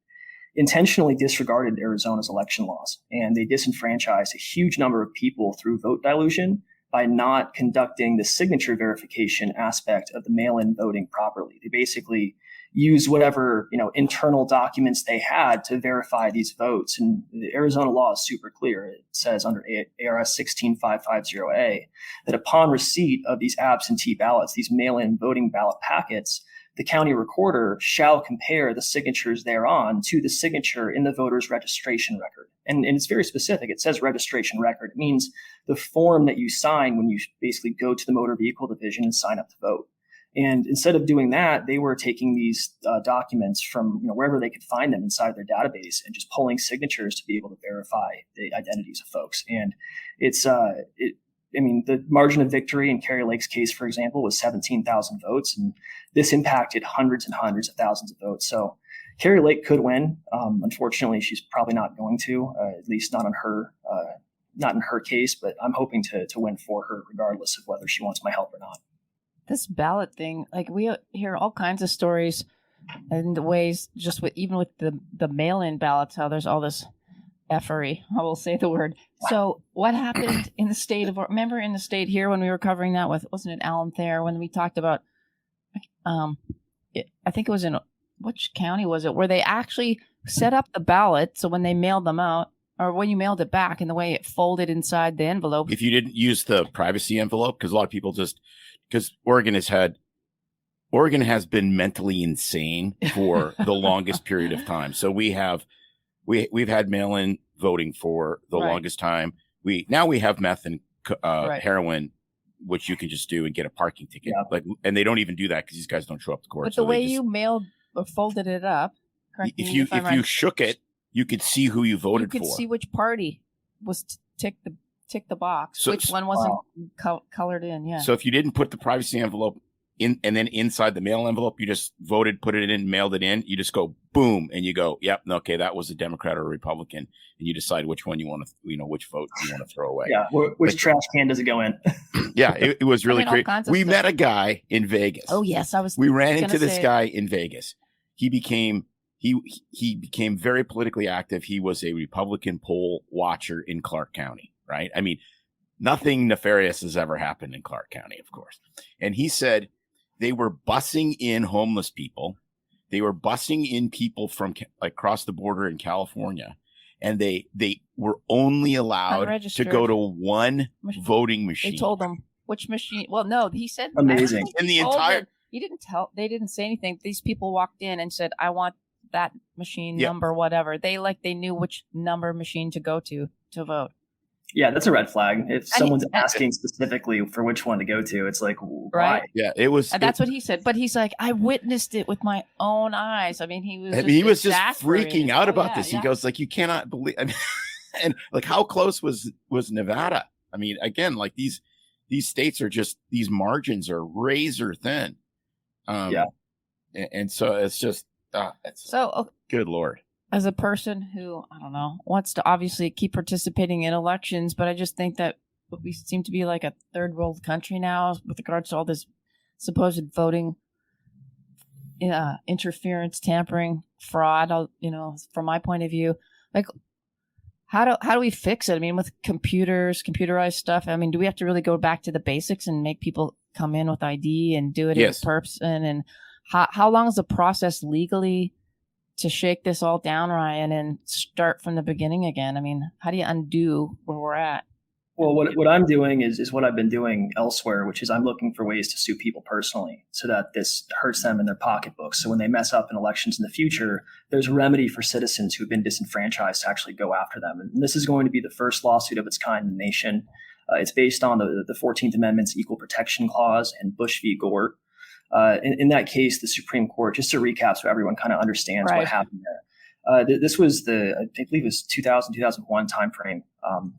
intentionally disregarded Arizona's election laws, and they disenfranchised a huge number of people through vote dilution by not conducting the signature verification aspect of the mail-in voting properly. They basically use whatever internal documents they had to verify these votes. And the Arizona law is super clear. It says under ARS 16550A that upon receipt of these absentee ballots, these mail-in voting ballot packets, the county recorder shall compare the signatures thereon to the signature in the voter's registration record. And it's very specific. It says registration record. It means the form that you sign when you basically go to the motor vehicle division and sign up to vote. And instead of doing that, they were taking these documents from wherever they could find them inside their database and just pulling signatures to be able to verify the identities of folks. And the margin of victory in Carrie Lake's case, for example, was 17,000 votes, and this impacted hundreds and hundreds of thousands of votes. So Carrie Lake could win. Unfortunately, she's probably not going to, at least not in her case. But I'm hoping to win for her, regardless of whether she wants my help or not. This ballot thing, like we hear all kinds of stories and the ways, just even with the mail-in ballots, how there's all this effery. I will say the word. So what happened in the state remember in the state here when we were covering that with, wasn't it Alan Thayer, when we talked about, I think it was in, which county was it, where they actually set up the ballot. So when they mailed them out, or when you mailed it back, and the way it folded inside the envelope. If you didn't use the privacy envelope, because a lot of people because Oregon has been mentally insane for the longest period of time. So we've had mail-in voting for the longest time. We have meth and heroin, which you can just do and get a parking ticket. Yeah. And they don't even do that because these guys don't show up to court. But the way you mailed or folded it up, if you shook it, you could see who you voted for. You could see which party was tick the box, which one wasn't colored in. Yeah. So if you didn't put the privacy envelope and then inside the mail envelope, you just voted, put it in, mailed it in. You just go boom, and you go, yep, okay, that was a Democrat or a Republican, and you decide which one you want to, which vote you want to throw away. Yeah, which trash can does it go in? Yeah, it was really all great. kinds of We stuff. met a guy in Vegas. Oh yes, We ran into gonna this say- guy in Vegas. He became very politically active. He was a Republican poll watcher in Clark County, right? I mean, nothing nefarious has ever happened in Clark County, of course. And he said they were busing in homeless people. They were busing in people from across the border in California. And they were only allowed to Unregistered. go to one voting machine. They told them which machine. Well, no, he said Amazing. I think In he the told entire- them- He didn't tell. They didn't say anything. These people walked in and said, "I want that machine Yeah. number, whatever." They knew which number machine to go to vote. Yeah, that's a red flag. If someone's and- asking specifically for which one to go to, it's like, why? Right. Yeah, it was. And that's what he said. But he's like, I witnessed it with my own eyes. I mean, he was just freaking exasperated. out Oh, about yeah, this. yeah. He goes like, you cannot believe, I mean, and like how close was Nevada? I mean, again, like these states are just, these margins are razor thin. Yeah. And so it's just, So good Lord. as a person who, I don't know, wants to obviously keep participating in elections, but I just think that we seem to be like a third world country now with regards to all this supposed voting interference, tampering, fraud, from my point of view. Like, how do we fix it? I mean, with computerized stuff, I mean, do we have to really go back to the basics and make people come in with ID and do it Yes. in person? And how long is the process legally to shake this all down, Ryan, and start from the beginning again? I mean, how do you undo where we're at? Well, what I'm doing is what I've been doing elsewhere, which is I'm looking for ways to sue people personally so that this hurts them in their pocketbooks. So when they mess up in elections in the future, there's a remedy for citizens who've been disenfranchised to actually go after them. And this is going to be the first lawsuit of its kind in the nation. It's based on the 14th Amendment's Equal Protection Clause and Bush v. Gore. In that case, the Supreme Court, just to recap so everyone kind of understands Right. what happened there. This was I believe it was 2000, 2001 timeframe.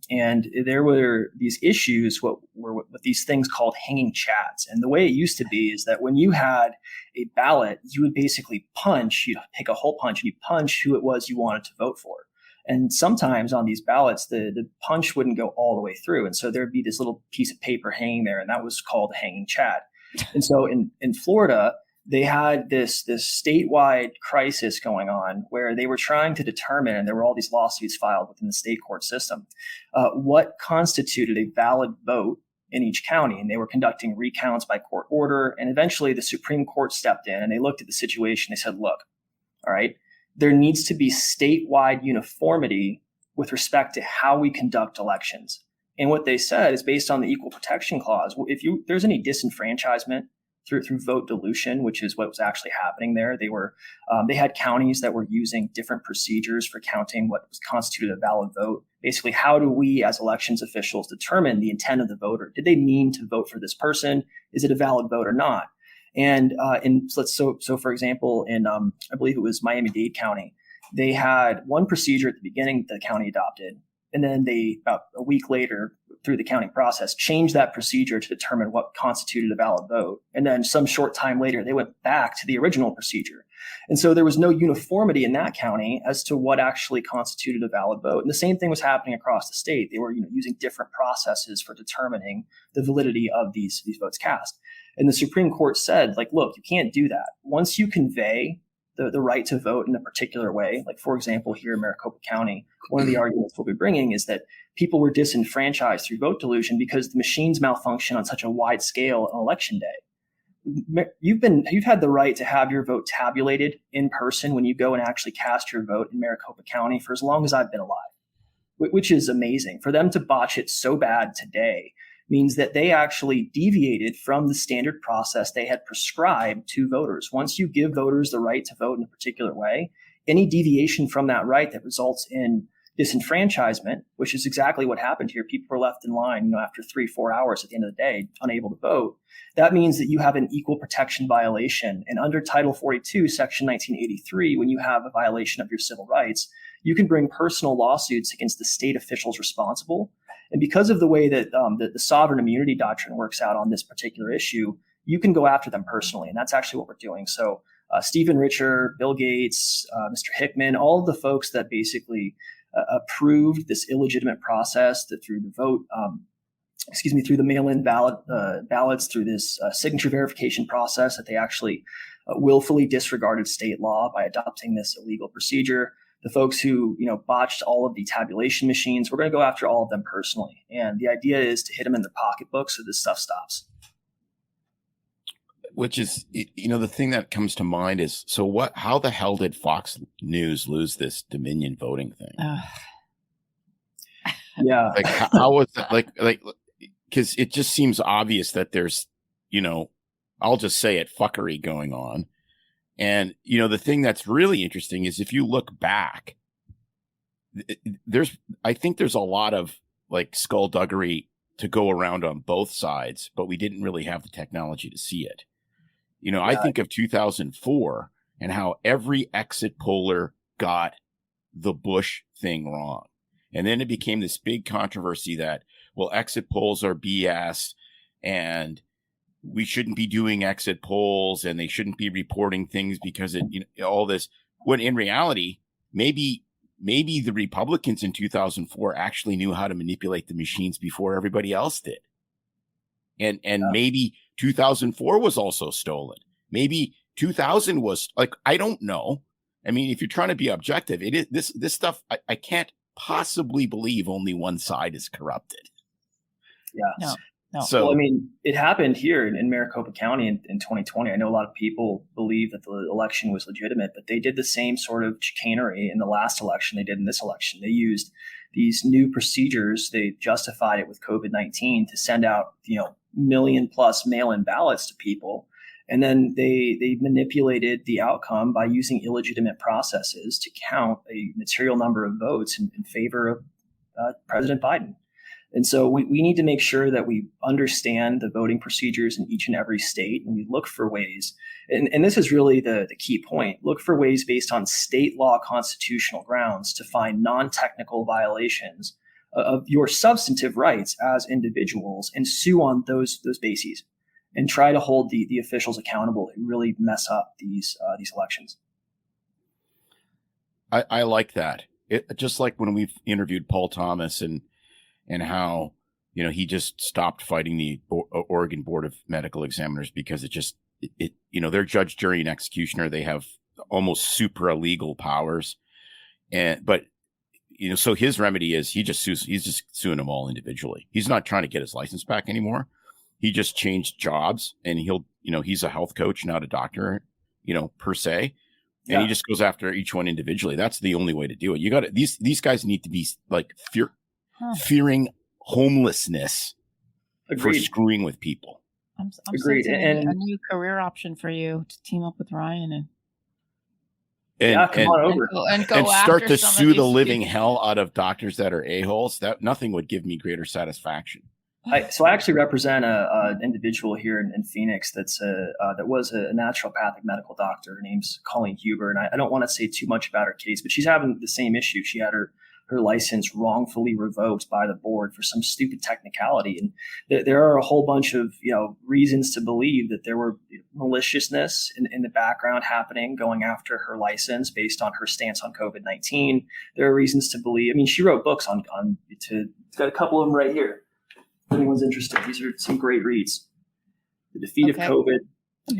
And there were these issues with these things called hanging chads. And the way it used to be is that when you had a ballot, you would basically you'd pick a hole punch and you'd punch who it was you wanted to vote for. And sometimes on these ballots, the punch wouldn't go all the way through. And so there'd be this little piece of paper hanging there, and that was called a hanging chad. And so in Florida, they had this statewide crisis going on where they were trying to determine, and there were all these lawsuits filed within the state court system, what constituted a valid vote in each county. And they were conducting recounts by court order. And eventually the Supreme Court stepped in and they looked at the situation. They said, look, all right, there needs to be statewide uniformity with respect to how we conduct elections. And what they said is based on the Equal Protection Clause. If there's any disenfranchisement through vote dilution, which is what was actually happening there, they had counties that were using different procedures for counting what was constituted a valid vote. Basically, how do we as elections officials determine the intent of the voter? Did they mean to vote for this person? Is it a valid vote or not? And so for example, in I believe it was Miami-Dade County, they had one procedure at the beginning that the county adopted. And then they, about a week later, through the counting process, changed that procedure to determine what constituted a valid vote. And then some short time later, they went back to the original procedure. And so there was no uniformity in that county as to what actually constituted a valid vote. And the same thing was happening across the state. They were using different processes for determining the validity of these votes cast. And the Supreme Court said, like, look, you can't do that. Once you convey the right to vote in a particular way, like, for example, here in Maricopa County, one of the arguments we'll be bringing is that people were disenfranchised through vote dilution because the machines malfunction on such a wide scale on election day. You've had the right to have your vote tabulated in person when you go and actually cast your vote in Maricopa County for as long as I've been alive, which is amazing. For them to botch it so bad today means that they actually deviated from the standard process they had prescribed to voters. Once you give voters the right to vote in a particular way, any deviation from that right that results in disenfranchisement, which is exactly what happened here. People were left in line, after 3-4 hours at the end of the day, unable to vote. That means that you have an equal protection violation. And under Title 42, Section 1983, when you have a violation of your civil rights, you can bring personal lawsuits against the state officials responsible. And because of the way that the sovereign immunity doctrine works out on this particular issue, you can go after them personally. And that's actually what we're doing. So Stephen Richer, Bill Gates, Mr. Hickman, all of the folks that basically approved this illegitimate process that through the vote, through the mail-in ballots, through this signature verification process, that they actually willfully disregarded state law by adopting this illegal procedure. The folks who, botched all of the tabulation machines, we're going to go after all of them personally. And the idea is to hit them in their pocketbook so this stuff stops. Which is, the thing that comes to mind is, so how the hell did Fox News lose this Dominion voting thing? Yeah. Like, how was that? Like, because it just seems obvious that there's, I'll just say it, fuckery going on. And, the thing that's really interesting is if you look back, I think there's a lot of like skullduggery to go around on both sides, but we didn't really have the technology to see it. I think of 2004 and how every exit poller got the Bush thing wrong. And then it became this big controversy that, well, exit polls are BS and we shouldn't be doing exit polls and they shouldn't be reporting things because all this, when in reality, maybe the Republicans in 2004 actually knew how to manipulate the machines before everybody else did. And maybe 2004 was also stolen. Maybe 2000 was, like, I don't know. I mean, if you're trying to be objective, it is this stuff. I can't possibly believe only one side is corrupted. Yeah. No. So, well, I mean, it happened here in Maricopa County in 2020. I know a lot of people believe that the election was legitimate, but they did the same sort of chicanery in the last election they did in this election. They used these new procedures. They justified it with COVID-19 to send out, million plus mail-in ballots to people. And then they manipulated the outcome by using illegitimate processes to count a material number of votes in favor of President Biden. And so we need to make sure that we understand the voting procedures in each and every state, and we look for ways. And this is really the key point. Look for ways based on state law constitutional grounds to find non-technical violations of your substantive rights as individuals and sue on those bases and try to hold the officials accountable who really mess up these elections. I like that. It just like when we've interviewed Paul Thomas and how, he just stopped fighting the Oregon Board of Medical Examiners because they're judge, jury, and executioner. They have almost supra legal powers. But so his remedy is he's just suing them all individually. He's not trying to get his license back anymore. He just changed jobs and he's a health coach, not a doctor, per se. And he just goes after each one individually. That's the only way to do it. These guys need to be like fearing homelessness. Agreed. For screwing with people. I'm Agreed. And a new career option for you to team up with Ryan and come on over and start to sue the living hell out of doctors that are a-holes. That nothing would give me greater satisfaction. So I actually represent an individual here in Phoenix that was a naturopathic medical doctor. Her name's Colleen Huber, and I don't want to say too much about her case, but she's having the same issue. She had her license wrongfully revoked by the board for some stupid technicality. And there are a whole bunch of, reasons to believe that there were maliciousness in the background happening, going after her license based on her stance on COVID-19. There are reasons to believe, she wrote books it's got a couple of them right here. If anyone's interested, these are some great reads. The Defeat of COVID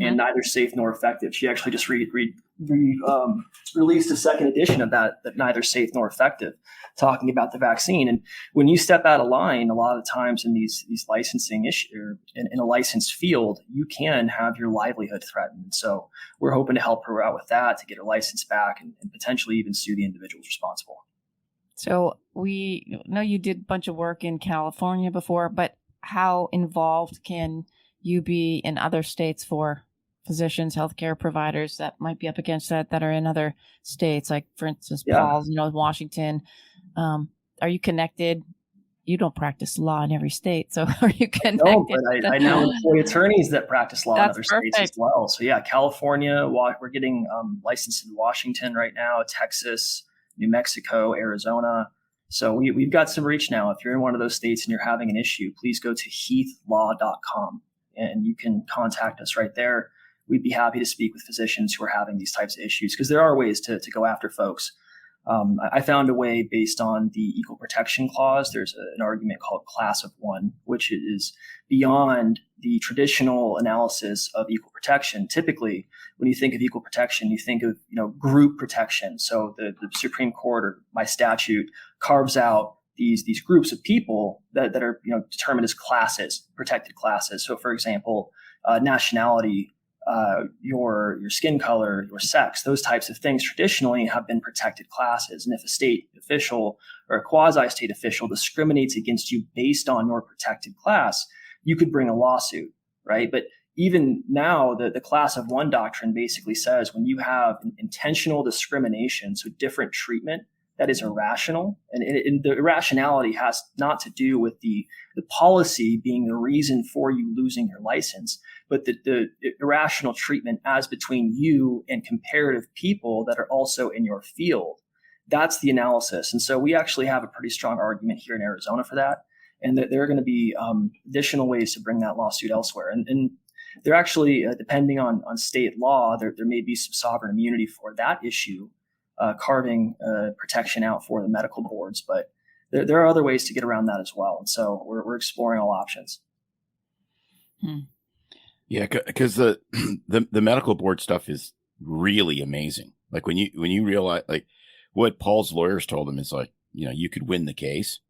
and Neither Safe Nor Effective. She actually just released a second edition of that Neither Safe Nor Effective, talking about the vaccine. And when you step out of line, a lot of times in these licensing issues, in a licensed field, you can have your livelihood threatened. So we're hoping to help her out with that, to get her license back and potentially even sue the individuals responsible. So we know you did a bunch of work in California before, but how involved can you be in other states for physicians, healthcare providers that might be up against that are in other states? Like, for instance, Paul's, Washington. Are you connected? You don't practice law in every state, so are you connected? No, but I now employ attorneys that practice law in other states as well. So California, we're getting licensed in Washington right now, Texas, New Mexico, Arizona. So we've got some reach now. If you're in one of those states and you're having an issue, please go to heathlaw.com and you can contact us right there. We'd be happy to speak with physicians who are having these types of issues, because there are ways to go after folks. I found a way based on the Equal Protection Clause. There's an argument called Class of One, which is beyond the traditional analysis of equal protection. Typically, when you think of equal protection, you think of group protection. So the Supreme Court, or by statute, carves out these groups of people that are determined as classes, protected classes. So, for example, nationality, your skin color, your sex, those types of things traditionally have been protected classes. And if a state official or a quasi-state official discriminates against you based on your protected class, you could bring a lawsuit, right? But even now, the Class of One doctrine basically says when you have intentional discrimination, so different treatment that is irrational, and the irrationality has not to do with the policy being the reason for you losing your license, but the irrational treatment as between you and comparative people that are also in your field. That's the analysis. And so we actually have a pretty strong argument here in Arizona for that, and that there are going to be additional ways to bring that lawsuit elsewhere. And they're actually, depending on state law, there may be some sovereign immunity for that issue, carving protection out for the medical boards. But there are other ways to get around that as well. And so we're exploring all options. Yeah, because the medical board stuff is really amazing. Like when you realize, like, what Paul's lawyers told him is, like, you could win the case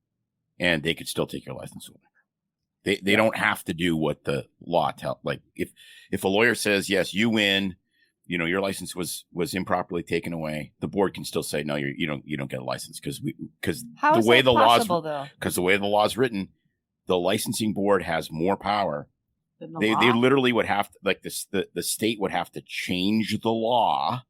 and they could still take your license away. They don't have to do what the law tells. Like if a lawyer says, yes, you win, your license was improperly taken away, the board can still say, no, you don't get a license, because the way the law is written, the licensing board has more power. They literally would have to, like, the state would have to change the law.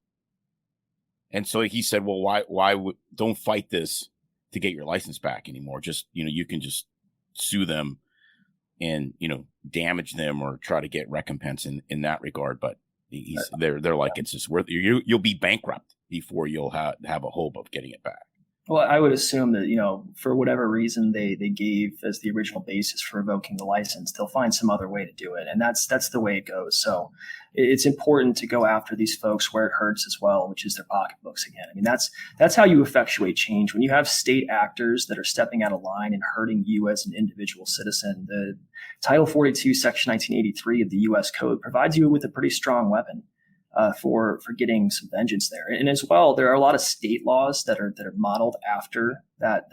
And so he said, well, why don't fight this to get your license back anymore? Just, you can just sue them and, damage them or try to get recompense in that regard. But they're like, it's just worth it. You'll be bankrupt before you'll have a hope of getting it back. Well, I would assume that, for whatever reason they gave as the original basis for revoking the license, they'll find some other way to do it. And that's the way it goes. So it's important to go after these folks where it hurts as well, which is their pocketbooks again. I mean, that's how you effectuate change. When you have state actors that are stepping out of line and hurting you as an individual citizen, the Title 42, Section 1983 of the U.S. Code provides you with a pretty strong weapon for getting some vengeance there. And as well, there are a lot of state laws that are modeled after that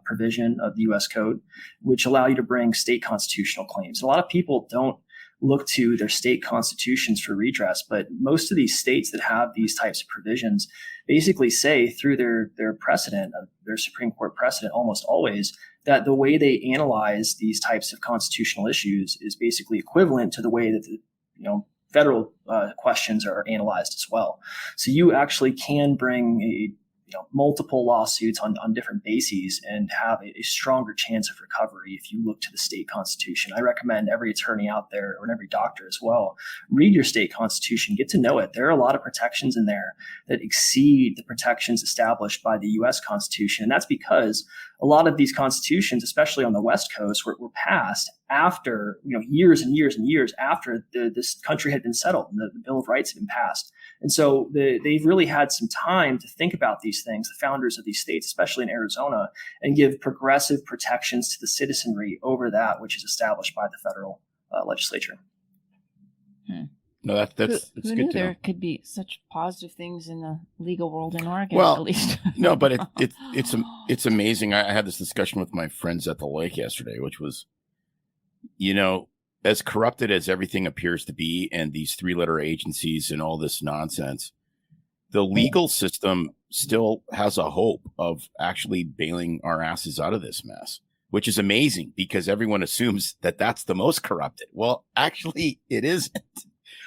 provision of the U.S. Code, which allow you to bring state constitutional claims. A lot of people don't look to their state constitutions for redress, but most of these states that have these types of provisions basically say through their precedent, their Supreme Court precedent, almost always, that the way they analyze these types of constitutional issues is basically equivalent to the way that federal questions are analyzed as well. So you actually can bring multiple lawsuits on different bases and have a stronger chance of recovery if you look to the state constitution. I recommend every attorney out there, or every doctor as well, read your state constitution, get to know it. There are a lot of protections in there that exceed the protections established by the U.S. Constitution. And that's because a lot of these constitutions, especially on the West Coast, were passed after, years and years and years after this country had been settled and the Bill of Rights had been passed. And so they've really had some time to think about these things, the founders of these states, especially in Arizona, and give progressive protections to the citizenry over that which is established by the federal legislature. No, that's who good knew to there know. could be such positive things in the legal world in Oregon, Well, at least. No, but it's amazing. I had this discussion with my friends at the lake yesterday, which was, as corrupted as everything appears to be, and these three-letter agencies and all this nonsense, the legal system still has a hope of actually bailing our asses out of this mess, which is amazing because everyone assumes that that's the most corrupted. Well, actually, it isn't.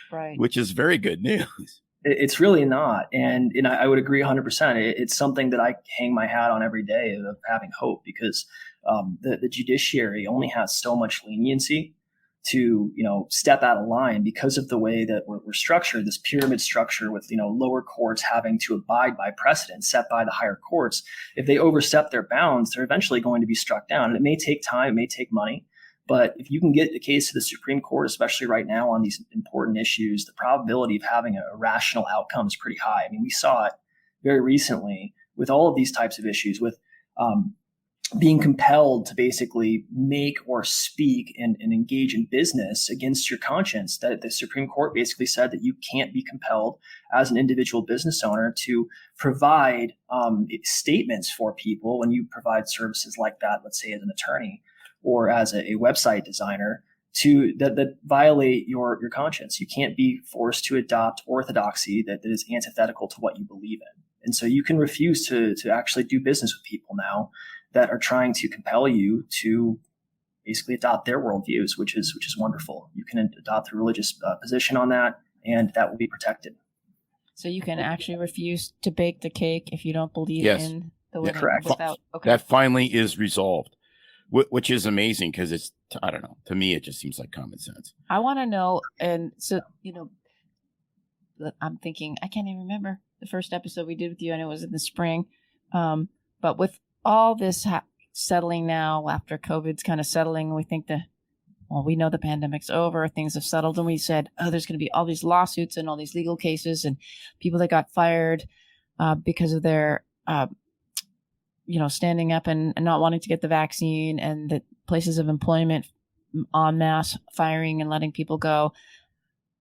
Right. Which is very good news. It's really not. And I would agree 100%. It's something that I hang my hat on every day of having hope, because the judiciary only has so much leniency to, step out of line because of the way that we're structured, this pyramid structure with, lower courts having to abide by precedent set by the higher courts. If they overstep their bounds, they're eventually going to be struck down. And it may take time, it may take money, But if you can get the case to the Supreme Court, especially right now on these important issues, the probability of having a rational outcome is pretty high. I mean, we saw it very recently with all of these types of issues, with being compelled to basically make or speak and engage in business against your conscience. That the Supreme Court basically said that you can't be compelled as an individual business owner to provide statements for people when you provide services like that, let's say as an attorney or as a website designer, that violate your conscience. You can't be forced to adopt orthodoxy that is antithetical to what you believe in. And so you can refuse to actually do business with people now that are trying to compel you to basically adopt their worldviews, which is wonderful. You can adopt a religious position on that, and that will be protected. So you can actually refuse to bake the cake if you don't believe in the way. Correct. That finally is resolved, which is amazing because it's, I don't know, to me it just seems like common sense. I want to know, and so, I'm thinking, I can't even remember the first episode we did with you, and it was in the spring. But with all this settling now, after COVID's kind of settling, we think we know the pandemic's over, things have settled, and we said, there's going to be all these lawsuits and all these legal cases and people that got fired because of their, standing up and not wanting to get the vaccine, and the places of employment en masse firing and letting people go.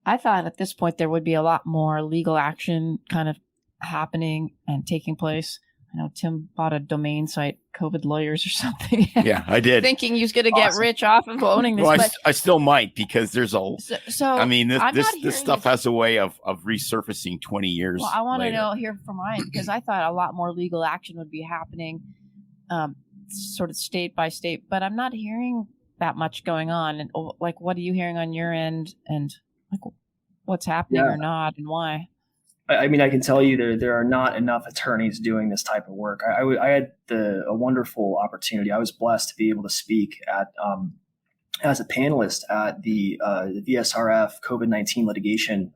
I thought at this point there would be a lot more legal action kind of happening and taking place. I know Tim bought a domain site, COVID Lawyers or something. Yeah, I did. Thinking he was going to get rich off of owning this. Well, but I still might, because there's this stuff has a way of resurfacing 20 years. Well, I want later. to hear from Ryan, because I thought a lot more legal action would be happening, sort of state by state. But I'm not hearing that much going on. And like, what are you hearing on your end, and like what's happening or not, and why? I mean, I can tell you there are not enough attorneys doing this type of work. I had a wonderful opportunity. I was blessed to be able to speak at as a panelist at the VSRF COVID-19 litigation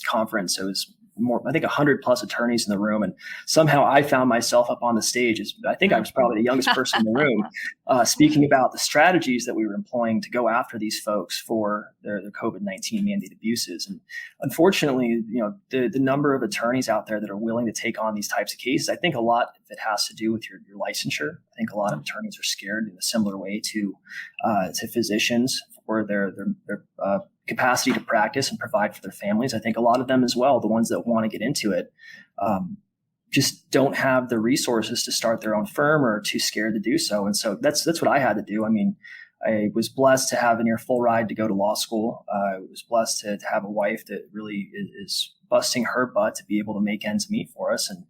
conference. It was I think 100 plus attorneys in the room, and somehow I found myself up on the stage. I think I was probably the youngest person in the room, speaking about the strategies that we were employing to go after these folks for their COVID-19 mandate abuses. And unfortunately, the number of attorneys out there that are willing to take on these types of cases, I think a lot of it has to do with your licensure. I think a lot of attorneys are scared in a similar way to physicians for their capacity to practice and provide for their families. I think a lot of them as well, the ones that want to get into it, just don't have the resources to start their own firm, or too scared to do so. And so that's what I had to do. I mean, I was blessed to have a near full ride to go to law school. I was blessed to have a wife that really is busting her butt to be able to make ends meet for us. And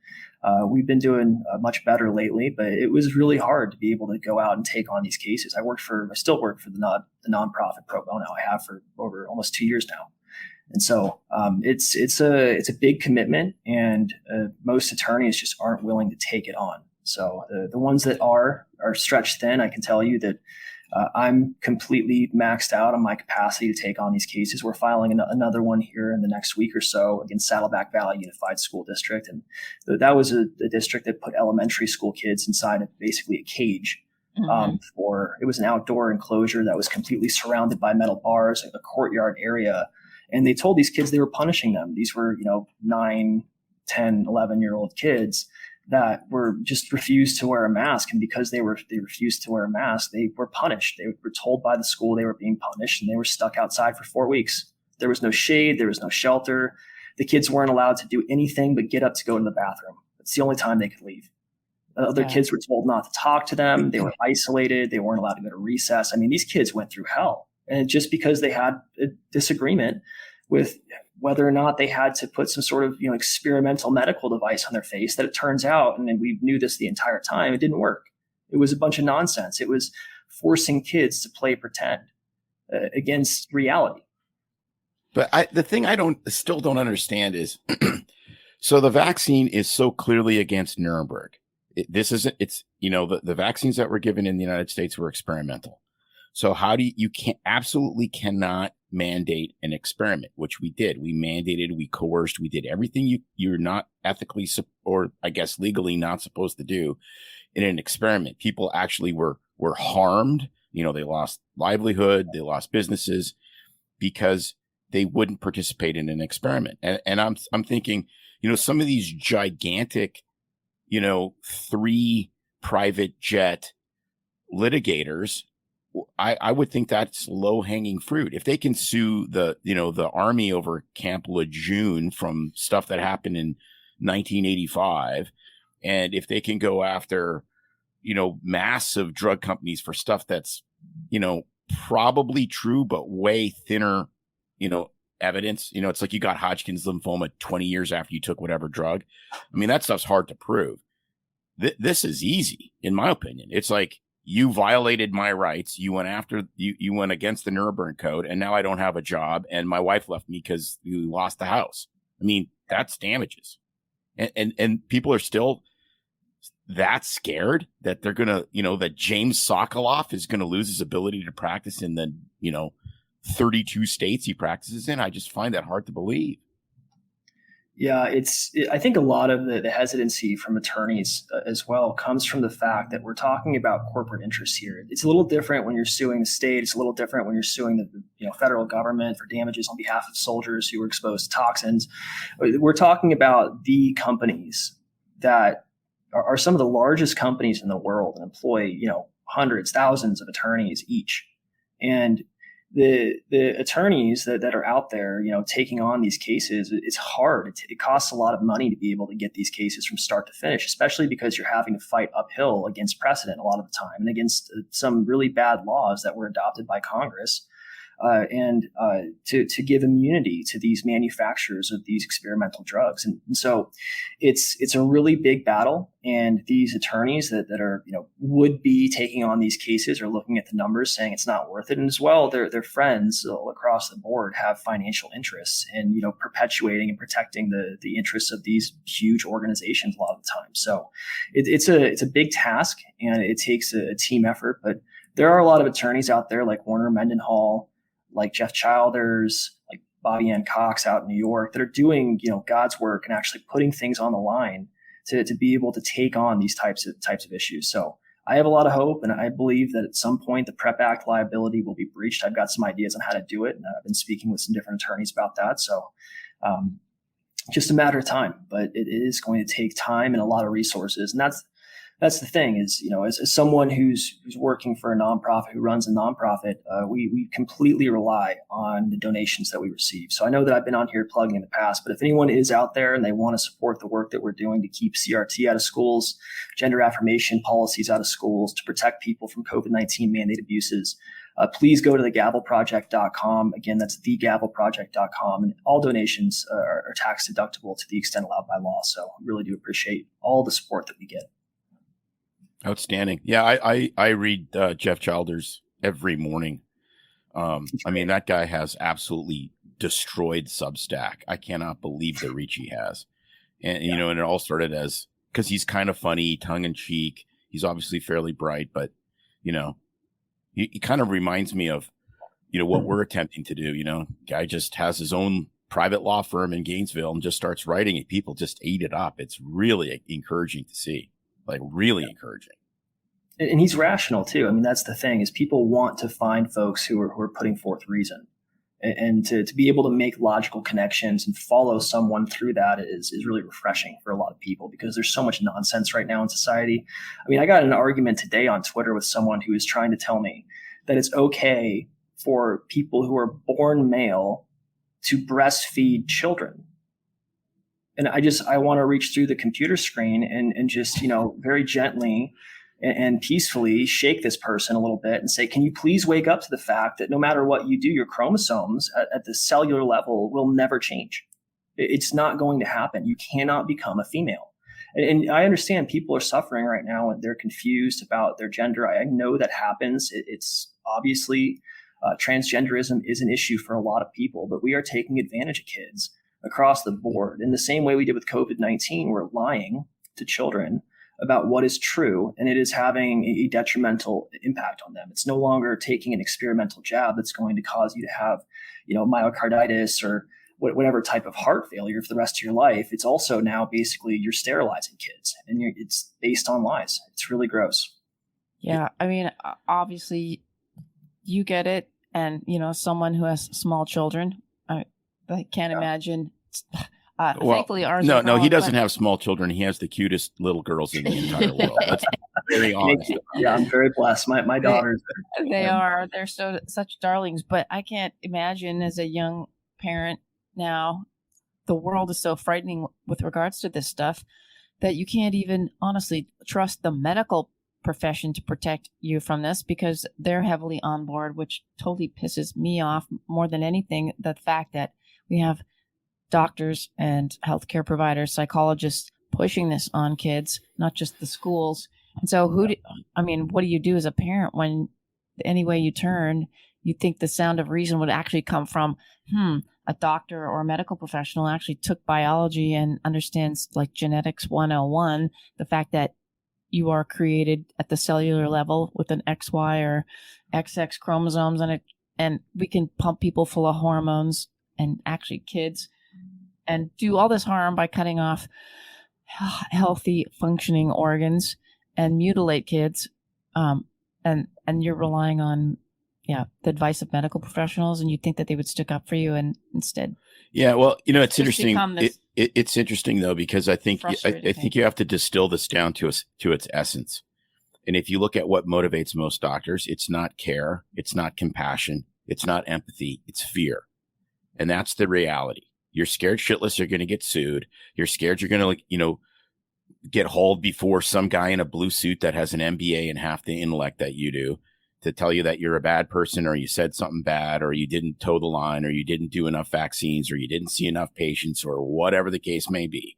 we've been doing much better lately, but it was really hard to be able to go out and take on these cases. I still work for the nonprofit pro bono I have for over almost 2 years now. And so it's a big commitment, and most attorneys just aren't willing to take it on. So the ones that are stretched thin, I can tell you that I'm completely maxed out on my capacity to take on these cases. We're filing another one here in the next week or so against Saddleback Valley Unified School District. And that was a district that put elementary school kids inside of basically a cage. It was an outdoor enclosure that was completely surrounded by metal bars, a courtyard area. And they told these kids they were punishing them. These were, 9, 10, 11-year-old kids that were just refused to wear a mask. And because they refused to wear a mask, they were punished. They were told by the school they were being punished, and they were stuck outside for 4 weeks. There was no shade. There was no shelter. The kids weren't allowed to do anything but get up to go to the bathroom. It's the only time they could leave. Other kids were told not to talk to them. They were isolated. They weren't allowed to go to recess. I mean, these kids went through hell. And just because they had a disagreement with whether or not they had to put some sort of experimental medical device on their face, that it turns out, and we knew this the entire time, it didn't work. It was a bunch of nonsense. It was forcing kids to play pretend against reality. But the thing I still don't understand is, so the vaccine is so clearly against Nuremberg. The vaccines that were given in the United States were experimental. So how do you absolutely cannot mandate an experiment, which we did. We mandated, we coerced, we did everything you're not ethically or I guess legally not supposed to do in an experiment. People actually were harmed They lost livelihood, they lost businesses because they wouldn't participate in an experiment. And I'm thinking, some of these gigantic, 3 private jet litigators, I would think that's low hanging fruit. If they can sue the Army over Camp Lejeune from stuff that happened in 1985, and if they can go after, massive drug companies for stuff that's, probably true, but way thinner, evidence, it's like you got Hodgkin's lymphoma 20 years after you took whatever drug. I mean, that stuff's hard to prove. This is easy, in my opinion. It's like, you violated my rights. You went after you went against the Nuremberg Code, and now I don't have a job, and my wife left me because you lost the house. I mean, that's damages, and people are still that scared that they're gonna, that James Sokoloff is gonna lose his ability to practice in the 32 states he practices in. I just find that hard to believe. Yeah, I think a lot of the hesitancy from attorneys as well comes from the fact that we're talking about corporate interests here. It's a little different when you're suing the state. It's a little different when you're suing the federal government for damages on behalf of soldiers who were exposed to toxins. We're talking about the companies that are some of the largest companies in the world and employ hundreds, thousands of attorneys each. And the attorneys that are out there, taking on these cases, it's hard. It costs a lot of money to be able to get these cases from start to finish, especially because you're having to fight uphill against precedent a lot of the time and against some really bad laws that were adopted by Congress. And to give immunity to these manufacturers of these experimental drugs. And so it's a really big battle. And these attorneys that are, would be taking on these cases are looking at the numbers saying it's not worth it. And as well, their friends all across the board have financial interests in, perpetuating and protecting the interests of these huge organizations a lot of the time. So it's a big task, and it takes a team effort. But there are a lot of attorneys out there like Warner Mendenhall, like Jeff Childers, like Bobby Ann Cox out in New York, that are doing, God's work and actually putting things on the line to be able to take on these types of issues. So I have a lot of hope, and I believe that at some point the PrEP Act liability will be breached. I've got some ideas on how to do it, and I've been speaking with some different attorneys about that. So just a matter of time, but it is going to take time and a lot of resources. And that's the thing is, as someone who's working for a nonprofit, who runs a nonprofit, we completely rely on the donations that we receive. So I know that I've been on here plugging in the past, but if anyone is out there and they want to support the work that we're doing to keep CRT out of schools, gender affirmation policies out of schools, to protect people from COVID-19 mandate abuses, please go to thegavelproject.com. Again, that's thegavelproject.com. And all donations are tax deductible to the extent allowed by law. So I really do appreciate all the support that we get. Outstanding. Yeah, I read Jeff Childers every morning. I mean, that guy has absolutely destroyed Substack. I cannot believe the reach he has. And, and it all started because he's kind of funny, tongue in cheek. He's obviously fairly bright, but, he kind of reminds me of, what we're attempting to do. Guy just has his own private law firm in Gainesville and just starts writing it. People just eat it up. It's really encouraging to see. Like really encouraging. And he's rational too. I mean, that's the thing is people want to find folks who are putting forth reason, and to be able to make logical connections and follow someone through that is really refreshing for a lot of people, because there's so much nonsense right now in society. I mean, I got in an argument today on Twitter with someone who was trying to tell me that it's okay for people who are born male to breastfeed children. And I want to reach through the computer screen and just, very gently and peacefully shake this person a little bit and say, can you please wake up to the fact that no matter what you do, your chromosomes at the cellular level will never change. It's not going to happen. You cannot become a female. And I understand people are suffering right now and they're confused about their gender. I know that happens. It's obviously transgenderism is an issue for a lot of people, but we are taking advantage of kids across the board. In the same way we did with COVID-19, we're lying to children about what is true, and it is having a detrimental impact on them. It's no longer taking an experimental jab that's going to cause you to have, myocarditis or whatever type of heart failure for the rest of your life. It's also now basically you're sterilizing kids, and it's based on lies. It's really gross. Yeah, I mean, obviously, you get it. And, someone who has small children, I can't imagine. Thankfully, ours are no, he growing, doesn't but- have small children. He has the cutest little girls in the entire world. That's very honest. Yeah, I'm very blessed. My daughters. They're such darlings, but I can't imagine as a young parent now, the world is so frightening with regards to this stuff that you can't even honestly trust the medical profession to protect you from this, because they're heavily on board, which totally pisses me off more than anything. The fact that we have doctors and healthcare providers, psychologists pushing this on kids, not just the schools. And so what do you do as a parent when any way you turn, you think the sound of reason would actually come from, a doctor or a medical professional actually took biology and understands like genetics 101, the fact that you are created at the cellular level with an XY or XX chromosomes and we can pump people full of hormones and actually kids and do all this harm by cutting off healthy functioning organs and mutilate kids. And you're relying on the advice of medical professionals, and you think that they would stick up for you, and instead. Yeah, well, it's interesting. It's It's interesting though, because I think you have to distill this down to its essence. And if you look at what motivates most doctors, it's not care, it's not compassion, it's not empathy, it's fear. And that's the reality. You're scared shitless you're going to get sued. You're scared you're going to, get hauled before some guy in a blue suit that has an MBA and half the intellect that you do, to tell you that you're a bad person, or you said something bad, or you didn't toe the line, or you didn't do enough vaccines, or you didn't see enough patients, or whatever the case may be.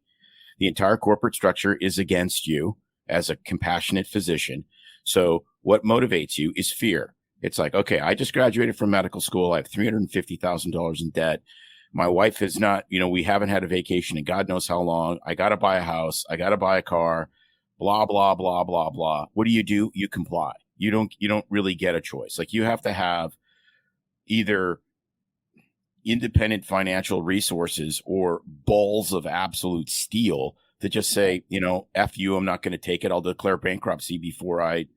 The entire corporate structure is against you as a compassionate physician. So what motivates you is fear. It's like, okay, I just graduated from medical school. I have $350,000 in debt. My wife is not, we haven't had a vacation in God knows how long. I got to buy a house. I got to buy a car, blah, blah, blah, blah, blah. What do? You comply. You don't really get a choice. Like, you have to have either independent financial resources or balls of absolute steel to just say, F you, I'm not going to take it. I'll declare bankruptcy before I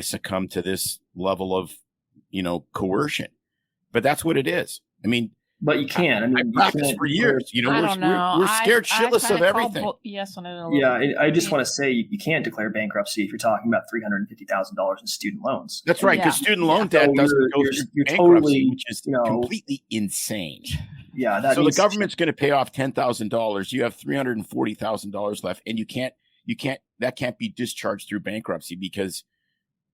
succumb to this level of, coercion. But that's what it is. I mean, but you can't. I mean, I practiced for years. We're scared shitless of everything. Yes, I just want to say you can't declare bankruptcy if you're talking about $350,000 in student loans. That's right, because student loan debt doesn't go through bankruptcy, which is completely insane. Yeah, so the government's going to pay off $10,000. You have $340,000 left, and that can't be discharged through bankruptcy because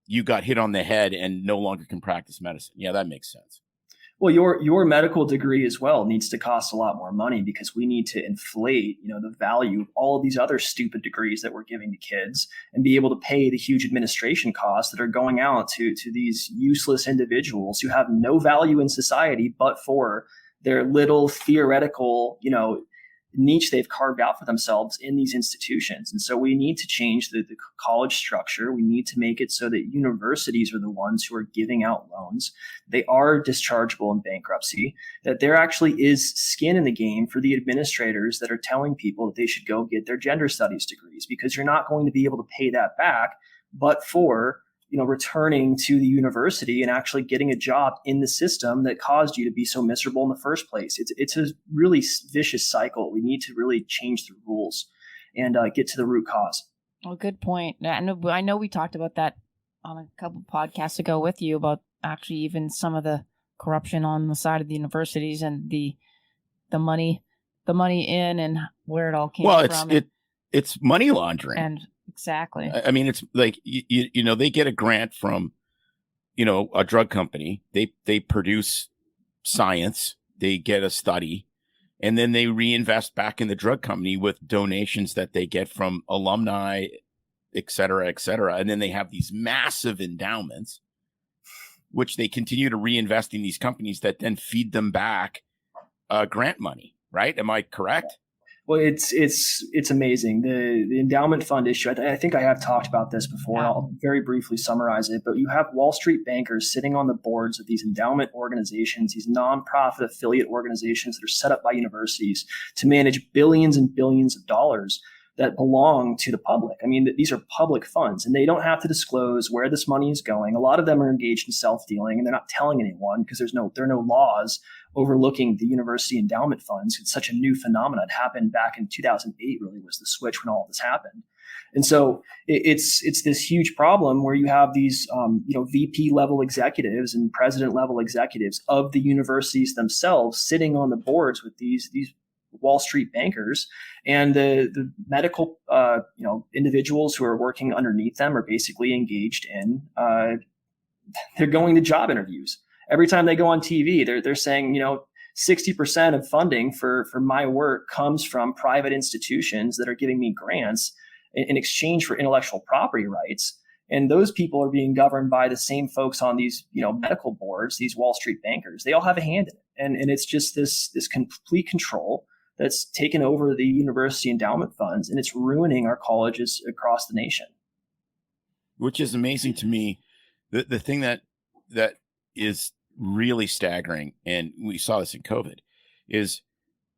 you got hit on the head and no longer can practice medicine. Yeah, that makes sense. Well, your medical degree as well needs to cost a lot more money, because we need to inflate, the value of all of these other stupid degrees that we're giving to kids, and be able to pay the huge administration costs that are going out to these useless individuals who have no value in society but for their little theoretical, niche they've carved out for themselves in these institutions. And so we need to change the college structure. We need to make it so that universities are the ones who are giving out loans. They are dischargeable in bankruptcy, that there actually is skin in the game for the administrators that are telling people that they should go get their gender studies degrees, because you're not going to be able to pay that back, but for returning to the university and actually getting a job in the system that caused you to be so miserable in the first place. It's a really vicious cycle. We need to really change the rules and get to the root cause. Well, good point. I know we talked about that on a couple podcasts ago with you, about actually even some of the corruption on the side of the universities and the money in and where it all came from. Well, it's money laundering. And exactly. I mean, it's like, they get a grant from, a drug company. They produce science, they get a study, and then they reinvest back in the drug company with donations that they get from alumni, et cetera, et cetera. And then they have these massive endowments, which they continue to reinvest in these companies that then feed them back grant money. Right? Am I correct? Well, it's amazing. The endowment fund issue, I think I have talked about this before. Yeah. I'll very briefly summarize it. But you have Wall Street bankers sitting on the boards of these endowment organizations, these nonprofit affiliate organizations that are set up by universities to manage billions and billions of dollars that belong to the public. I mean, these are public funds, and they don't have to disclose where this money is going. A lot of them are engaged in self-dealing, and they're not telling anyone because there are no laws overlooking the university endowment funds. It's such a new phenomenon. It happened back in 2008, really was the switch when all this happened. And so it's this huge problem where you have these VP level executives and president level executives of the universities themselves sitting on the boards with these Wall Street bankers, and the medical individuals who are working underneath them are basically engaged in they're going to job interviews. Every time they go on TV, they're saying 60% of funding for my work comes from private institutions that are giving me grants in exchange for intellectual property rights. And those people are being governed by the same folks on these, medical boards, these Wall Street bankers. They all have a hand in it. And it's just this complete control that's taken over the university endowment funds, and it's ruining our colleges across the nation. Which is amazing to me. The thing that is really staggering, and we saw this in COVID, is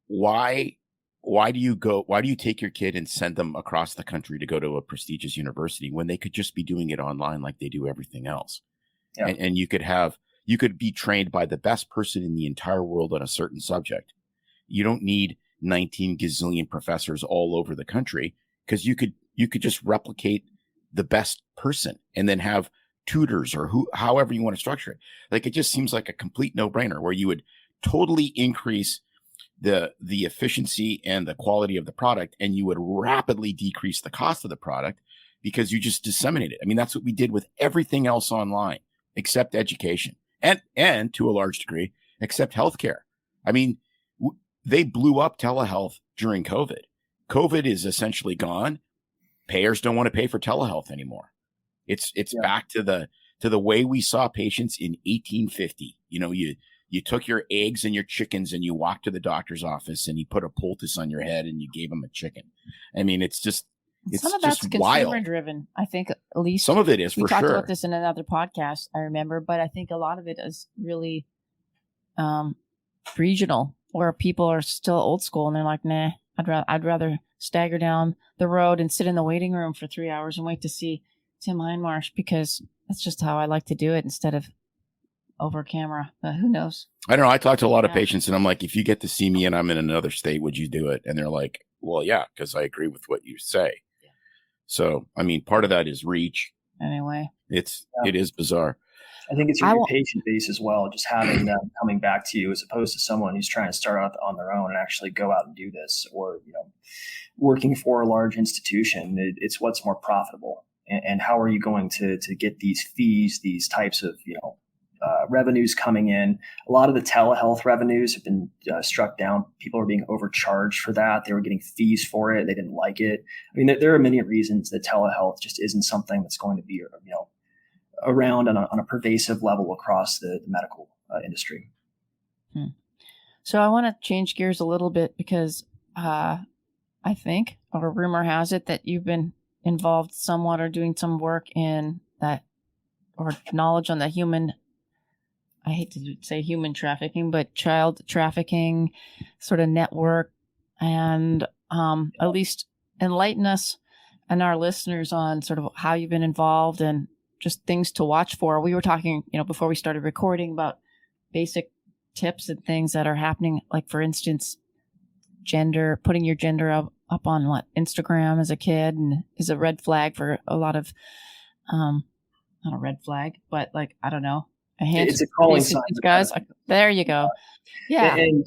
why do you take your kid and send them across the country to go to a prestigious university when they could just be doing it online like they do everything else? Yeah. And you could be trained by the best person in the entire world on a certain subject. You don't need 19 gazillion professors all over the country, because you could just replicate the best person and then have tutors or however you want to structure it. Like, it just seems like a complete no-brainer where you would totally increase the efficiency and the quality of the product, and you would rapidly decrease the cost of the product because you just disseminate it. I mean, that's what we did with everything else online except education and to a large degree except healthcare. I mean, they blew up telehealth during COVID. COVID is essentially gone. Payers don't want to pay for telehealth anymore. It's back to the way we saw patients in 1850. You took your eggs and your chickens and you walked to the doctor's office and you put a poultice on your head and you gave them a chicken. I mean, it's some of that's consumer driven. I think at least some of it is, for sure. We talked about this in another podcast, I remember, but I think a lot of it is really regional, where people are still old school and they're like, nah, I'd rather stagger down the road and sit in the waiting room for 3 hours and wait to see Tim Hindmarsh, because that's just how I like to do it instead of over camera. But who knows? I don't know. I talk to a lot of patients and I'm like, if you get to see me and I'm in another state, would you do it? And they're like, well, yeah, because I agree with what you say. Yeah. So, I mean, part of that is reach. Anyway, it is bizarre. I think it's your patient base as well, just having them coming back to you as opposed to someone who's trying to start out on their own and actually go out and do this, or, working for a large institution. It's what's more profitable. And how are you going to get these fees, these types of, revenues coming in? A lot of the telehealth revenues have been struck down. People are being overcharged for that. They were getting fees for it. They didn't like it. I mean, there are many reasons that telehealth just isn't something that's going to be, around on a pervasive level across the medical industry. So I want to change gears a little bit, because I think, or rumor has it, that you've been involved somewhat or doing some work in that, or knowledge on the I hate to say human trafficking, but child trafficking sort of network, and at least enlighten us and our listeners on sort of how you've been involved and just things to watch for. We were talking, before we started recording, about basic tips and things that are happening. Like, for instance, putting your gender up on Instagram as a kid, and is a red flag for a lot of, not a red flag, but I don't know. It's a calling sign. Guys, there you go. Yeah. And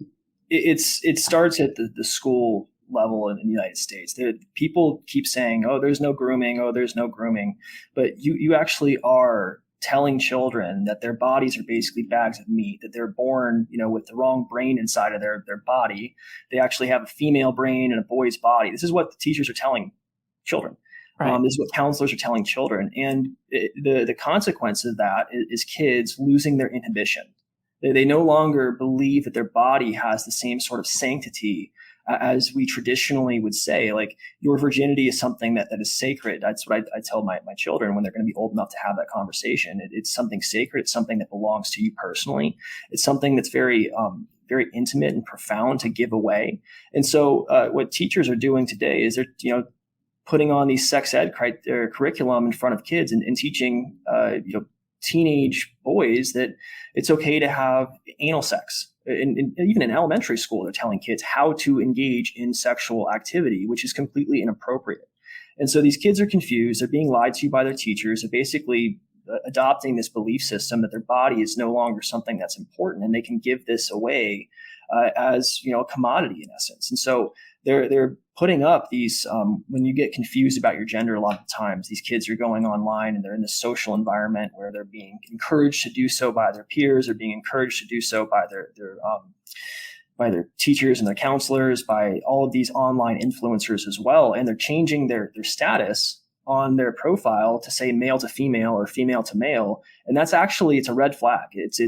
it starts at the school level in the United States. People keep saying, oh, there's no grooming. Oh, there's no grooming. But you actually are telling children that their bodies are basically bags of meat, that they're born, with the wrong brain inside of their body. They actually have a female brain and a boy's body. This is what the teachers are telling children. Right. This is what counselors are telling children. And the consequence of that is kids losing their inhibition. They no longer believe that their body has the same sort of sanctity as we traditionally would say. Like, your virginity is something that is sacred. That's what I tell my children when they're going to be old enough to have that conversation. It's something sacred. It's something that belongs to you personally. It's something that's very, very intimate and profound to give away. And so what teachers are doing today is they're, putting on these sex ed curriculum in front of kids and teaching teenage boys that it's okay to have anal sex. And even in elementary school, they're telling kids how to engage in sexual activity, which is completely inappropriate. And so these kids are confused. They're being lied to by their teachers. They're basically adopting this belief system that their body is no longer something that's important, and they can give this away as a commodity in essence. And so they're putting up these when you get confused about your gender, a lot of times these kids are going online and they're in this social environment where they're being encouraged to do so by their peers, or being encouraged to do so by their teachers and their counselors, by all of these online influencers as well. And they're changing their status on their profile to say male to female or female to male. And that's actually, it's a red flag. It's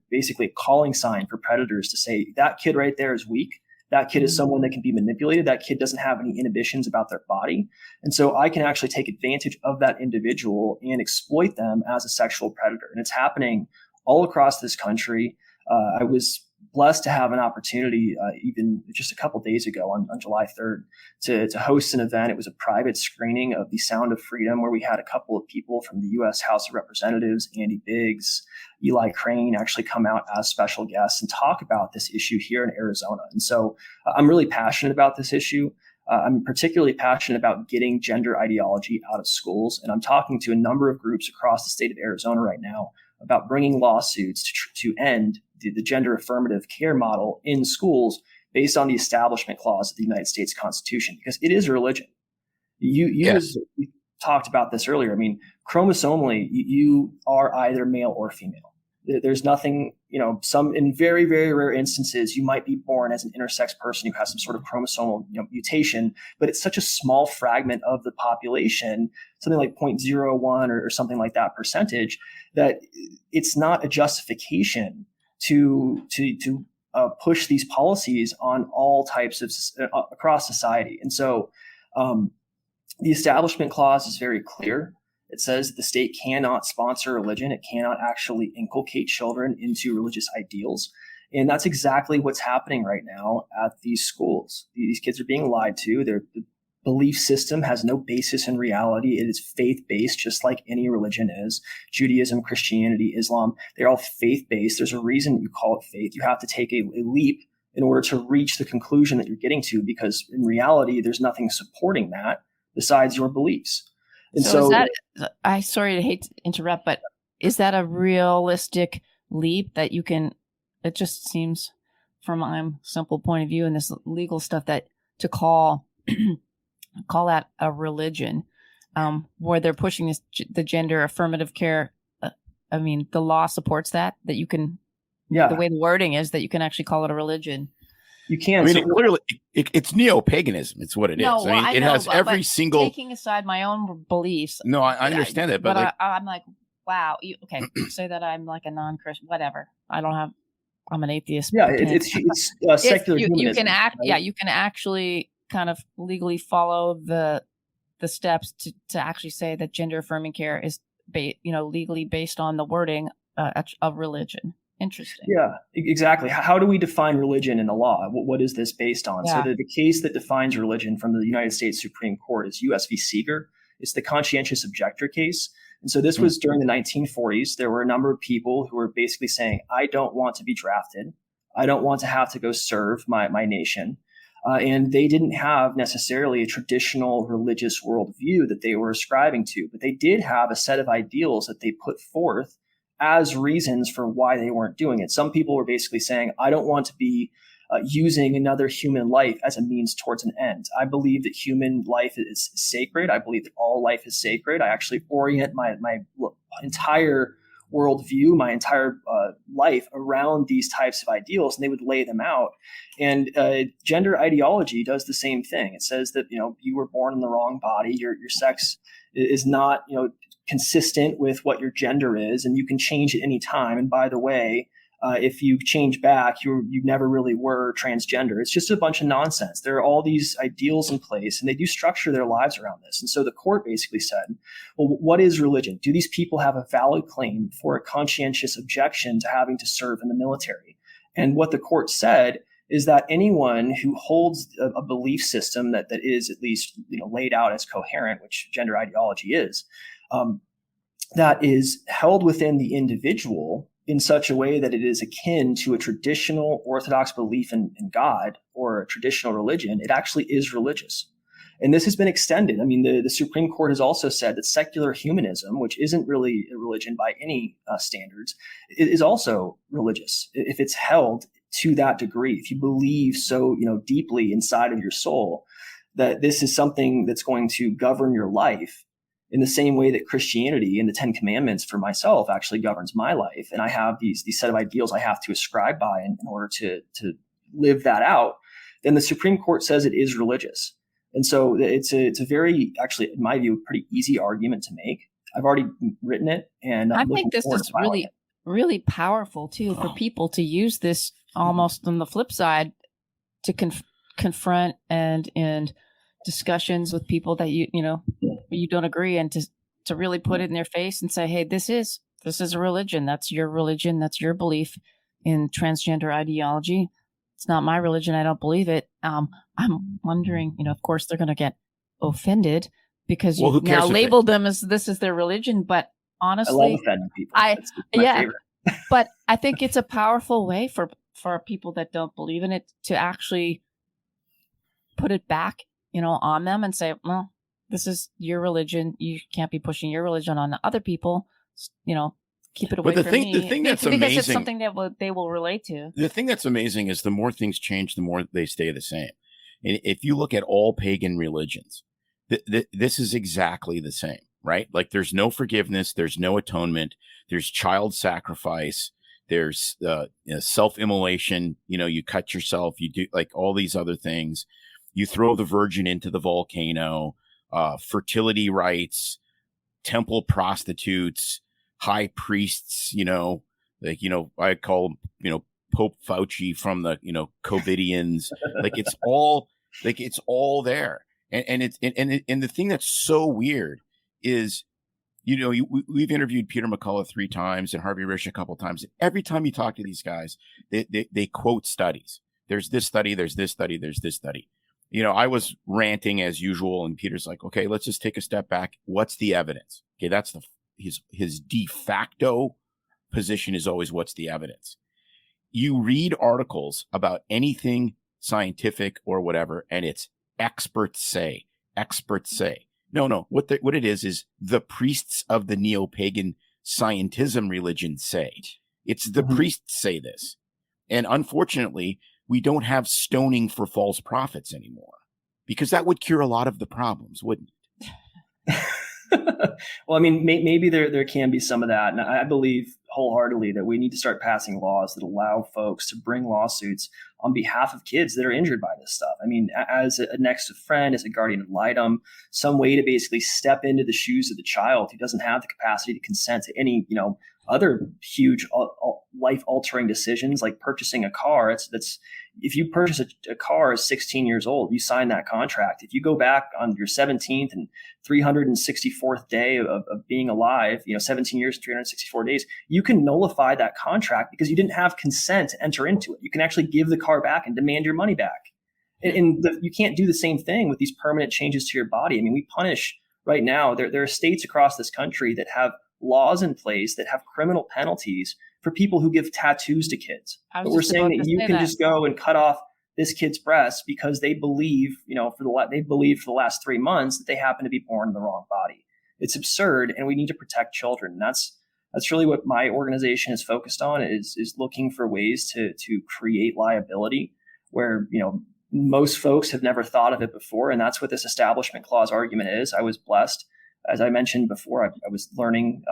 basically a calling sign for predators to say that kid right there is weak. That kid is someone that can be manipulated. That kid doesn't have any inhibitions about their body. And so I can actually take advantage of that individual and exploit them as a sexual predator. And it's happening all across this country. I was blessed to have an opportunity even just a couple of days ago on July 3rd to host an event. It was a private screening of The Sound of Freedom, where we had a couple of people from the U.S. House of Representatives, Andy Biggs, Eli Crane, actually come out as special guests and talk about this issue here in Arizona. And so I'm really passionate about this issue. I'm particularly passionate about getting gender ideology out of schools. And I'm talking to a number of groups across the state of Arizona right now about bringing lawsuits to end the gender affirmative care model in schools based on the Establishment Clause of the United States Constitution, because it is a religion. Yes. We talked about this earlier. I mean, chromosomally, you are either male or female. There's nothing, some in very, very rare instances, you might be born as an intersex person who has some sort of chromosomal mutation, but it's such a small fragment of the population, something like 0.01 or something like that percentage, that it's not a justification to push these policies on all types of across society. And so the Establishment Clause is very clear. It says the state cannot sponsor religion. It cannot actually inculcate children into religious ideals. And that's exactly what's happening right now at these schools. These kids are being lied to. The belief system has no basis in reality. It is faith-based, just like any religion is. Judaism, Christianity, Islam, they're all faith-based. There's a reason you call it faith. You have to take a leap in order to reach the conclusion that you're getting to, because in reality, there's nothing supporting that besides your beliefs. And so is that, sorry to hate to interrupt, but is that a realistic leap that you can, it just seems from my simple point of view in this legal stuff that to call that a religion, where they're pushing the gender affirmative care. I mean, the law supports that you can, the way the wording is that you can actually call it a religion. You can. I mean, clearly, it's neo-paganism. It's what it is. No, I mean, it has every single. Taking aside my own beliefs. No, I understand that, but I'm like, wow. Okay, say that I'm like a non-Christian, whatever. I'm an atheist. Yeah, it's secular humanism. You can you can actually kind of legally follow the steps to actually say that gender affirming care is legally based on the wording of religion. Interesting. Yeah, exactly. How do we define religion in the law? What is this based on? Yeah. So the case that defines religion from the United States Supreme Court is U.S. v. Seeger. It's the conscientious objector case. And so this was during the 1940s. There were a number of people who were basically saying, I don't want to be drafted. I don't want to have to go serve my nation. And they didn't have necessarily a traditional religious worldview that they were ascribing to, but they did have a set of ideals that they put forth as reasons for why they weren't doing it. Some people were basically saying, I don't want to be using another human life as a means towards an end. I believe that human life is sacred. I believe that all life is sacred. I actually orient my entire worldview, my entire life around these types of ideals, and they would lay them out. And gender ideology does the same thing. It says that, you were born in the wrong body. Your sex is not, consistent with what your gender is, and you can change at any time. And by the way, if you change back, you never really were transgender. It's just a bunch of nonsense. There are all these ideals in place, and they do structure their lives around this. And so the court basically said, well, what is religion? Do these people have a valid claim for a conscientious objection to having to serve in the military? And what the court said is that anyone who holds a belief system that is at least laid out as coherent, which gender ideology is, that is held within the individual in such a way that it is akin to a traditional Orthodox belief in God or a traditional religion, it actually is religious. And this has been extended. I mean, the Supreme Court has also said that secular humanism, which isn't really a religion by any standards, is also religious if it's held to that degree. If you believe so, deeply inside of your soul that this is something that's going to govern your life in the same way that Christianity and the Ten Commandments for myself actually governs my life. And I have these set of ideals I have to ascribe by in order to live that out. Then the Supreme Court says it is religious. And so it's a very, actually, in my view, pretty easy argument to make. I've already written it, and I think this is really, really powerful too for people to use this almost on the flip side to confront and in discussions with people that you don't agree, and to really put it in their face and say, hey, this is a religion. That's your religion. That's your belief in transgender ideology. It's not my religion. I don't believe it. I'm wondering, of course they're going to get offended because you now label them as this is their religion. But honestly, I love offending people. That's my favorite. But I think it's a powerful way for people that don't believe in it to actually put it back, on them and say, well, this is your religion. You can't be pushing your religion on other people. Keep it away from me. The thing that's amazing, because it's something that they will relate to. The thing that's amazing is the more things change, the more they stay the same. And if you look at all pagan religions, this is exactly the same, right? Like there's no forgiveness, there's no atonement, there's child sacrifice, there's self-immolation. You cut yourself, you do like all these other things. You throw the virgin into the volcano, fertility rites, temple prostitutes, high priests, I call them, Pope Fauci from the, COVIDians, it's all there. And the thing that's so weird is, we've interviewed Peter McCullough 3 times and Harvey Risch a couple times. Every time you talk to these guys, they quote studies. There's this study, there's this study, there's this study. I was ranting as usual, and Peter's like, okay, let's just take a step back. What's the evidence? Okay, that's his de facto position is always what's the evidence. You read articles about anything scientific or whatever, and it's experts say. No. What it is the priests of the neo-pagan scientism religion say. It's the priests say this. And unfortunately, we don't have stoning for false prophets anymore, because that would cure a lot of the problems, wouldn't it? Well, I mean, maybe there can be some of that. And I believe wholeheartedly that we need to start passing laws that allow folks to bring lawsuits on behalf of kids that are injured by this stuff. I mean, as a next of friend, as a guardian ad litem, some way to basically step into the shoes of the child who doesn't have the capacity to consent to any, other huge life-altering decisions like purchasing a car. That's if you purchase a car at 16 years old, you sign that contract. If you go back on your 17th and 364th day of being alive, 17 years and 364 days, you can nullify that contract because you didn't have consent to enter into it. You can actually give the car back and demand your money back. And you can't do the same thing with these permanent changes to your body. I mean, we punish right now. There are states across this country that have laws in place that have criminal penalties for people who give tattoos to kids. But we're saying that you can just go and cut off this kid's breast because they believe, for the last 3 months that they happen to be born in the wrong body. It's absurd, and we need to protect children. And that's really what my organization is focused on, is looking for ways to create liability where, most folks have never thought of it before. And that's what this Establishment Clause argument is. I was blessed. As I mentioned before, I was learning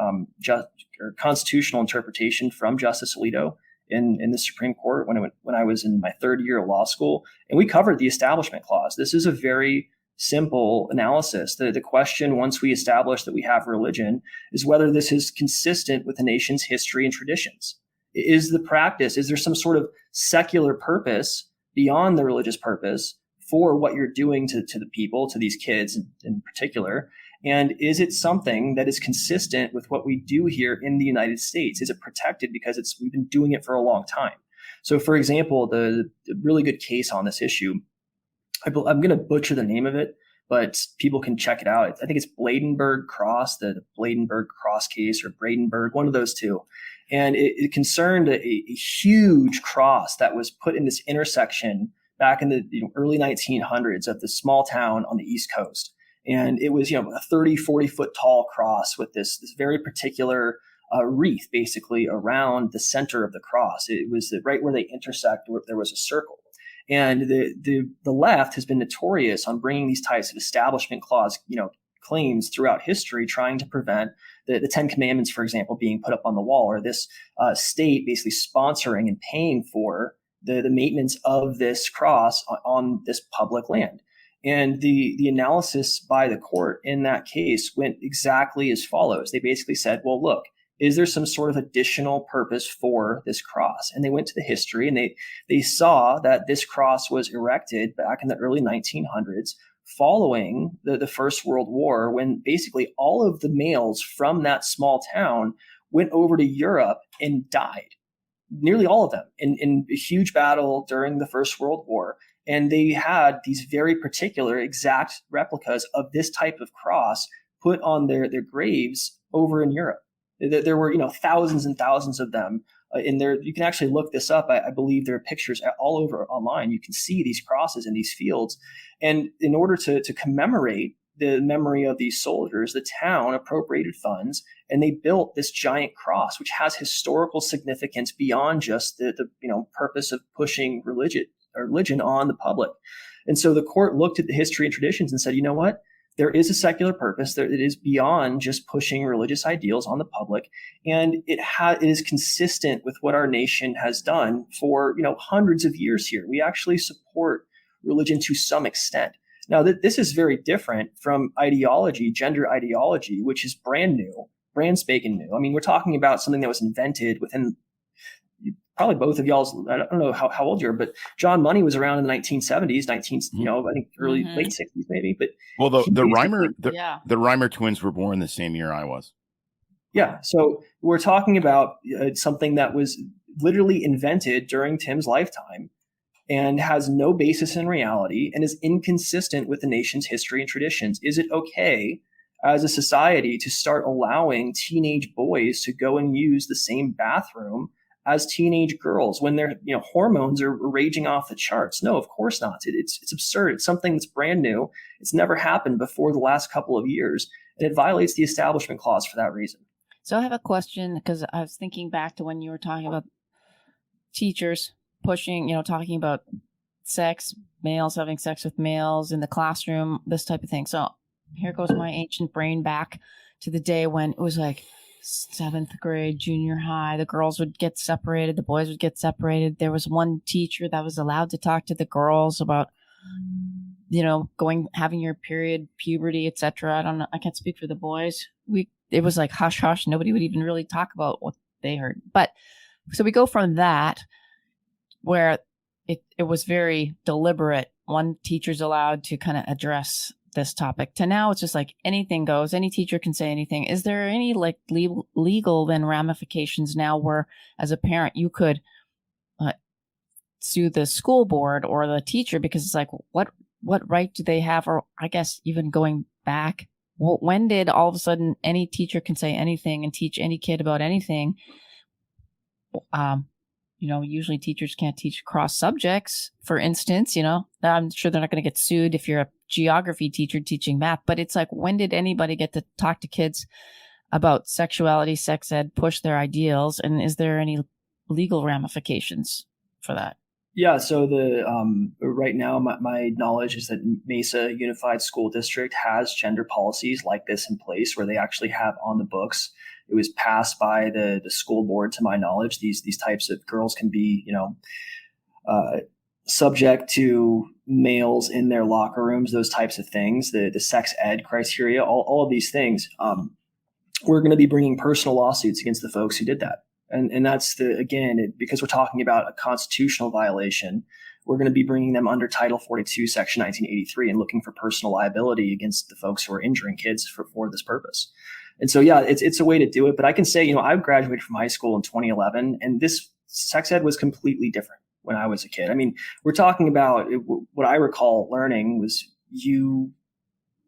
constitutional interpretation from Justice Alito in the Supreme Court when I was in my 3rd year of law school, and we covered the Establishment Clause. This is a very simple analysis. The question, once we establish that we have religion, is whether this is consistent with the nation's history and traditions. Is there some sort of secular purpose beyond the religious purpose for what you're doing to the people, to these kids in particular? And is it something that is consistent with what we do here in the United States? Is it protected because we've been doing it for a long time? So, for example, the really good case on this issue, I'm going to butcher the name of it, but people can check it out. I think it's Bladenberg Cross, the Bladenberg Cross case, or Bradenberg, one of those two. And it concerned a huge cross that was put in this intersection back in the early 1900s of the small town on the East Coast. And it was, a 30, 40 foot tall cross with this very particular wreath basically around the center of the cross. It was right where they intersect, where there was a circle. And the left has been notorious on bringing these types of Establishment Clause, claims throughout history, trying to prevent the Ten Commandments, for example, being put up on the wall, or this state basically sponsoring and paying for the maintenance of this cross on this public land. And the analysis by the court in that case went exactly as follows. They basically said, well, look, is there some sort of additional purpose for this cross? And they went to the history, and they saw that this cross was erected back in the early 1900s following the First World War, when basically all of the males from that small town went over to Europe and died. Nearly all of them in a huge battle during the First World War. And they had these very particular exact replicas of this type of cross put on their graves over in Europe. There were, thousands and thousands of them in there. You can actually look this up. I believe there are pictures all over online. You can see these crosses in these fields. And in order to commemorate the memory of these soldiers, the town appropriated funds and they built this giant cross, which has historical significance beyond just the purpose of pushing religion on the public. And so the court looked at the history and traditions and said, you know what? There is a secular purpose. It is beyond just pushing religious ideals on the public, and it is consistent with what our nation has done for hundreds of years here. We actually support religion to some extent. Now, this is very different from ideology, gender ideology, which is brand spanking new. I mean, we're talking about something that was invented within probably both of y'all's, I don't know how old you're, but John Money was around in the 1970s, I think late 60s maybe. But the Reimer twins were born the same year I was. Yeah. So we're talking about something that was literally invented during Tim's lifetime and has no basis in reality and is inconsistent with the nation's history and traditions. Is it okay as a society to start allowing teenage boys to go and use the same bathroom as teenage girls when their hormones are raging off the charts? No, of course not. It's absurd. It's something that's brand new. It's never happened before the last couple of years, and it violates the Establishment Clause for that reason. So I have a question, because I was thinking back to when you were talking about teachers pushing, talking about sex, males having sex with males in the classroom, this type of thing. So here goes my ancient brain back to the day when it was like 7th grade, junior high, the girls would get separated, the boys would get separated. There was one teacher that was allowed to talk to the girls about, having your period, puberty, etc. I don't know. I can't speak for the boys. It was like hush hush. Nobody would even really talk about what they heard. But so we go from that, where it was very deliberate. One teacher's allowed to kind of address this topic, to now it's just like anything goes. Any teacher can say anything. Is there any legal then ramifications now where, as a parent, you could sue the school board or the teacher, because it's like, what right do they have? Or I guess even going back, when did all of a sudden any teacher can say anything and teach any kid about anything? Usually teachers can't teach cross subjects, for instance. I'm sure they're not going to get sued if you're a geography teacher teaching math, but it's like, when did anybody get to talk to kids about sexuality, sex ed, push their ideals? And is there any legal ramifications for that? Yeah. So right now, my knowledge is that Mesa Unified School District has gender policies like this in place, where they actually have on the books. It was passed by the school board, to my knowledge. These types of girls can be, subject to males in their locker rooms, those types of things, the sex ed criteria, all of these things. We're going to be bringing personal lawsuits against the folks who did that. And that's because we're talking about a constitutional violation, we're going to be bringing them under Title 42, Section 1983, and looking for personal liability against the folks who are injuring kids for this purpose. And so, yeah, it's a way to do it. But I can say, I graduated from high school in 2011, and this sex ed was completely different when I was a kid. I mean, we're talking about what I recall learning was you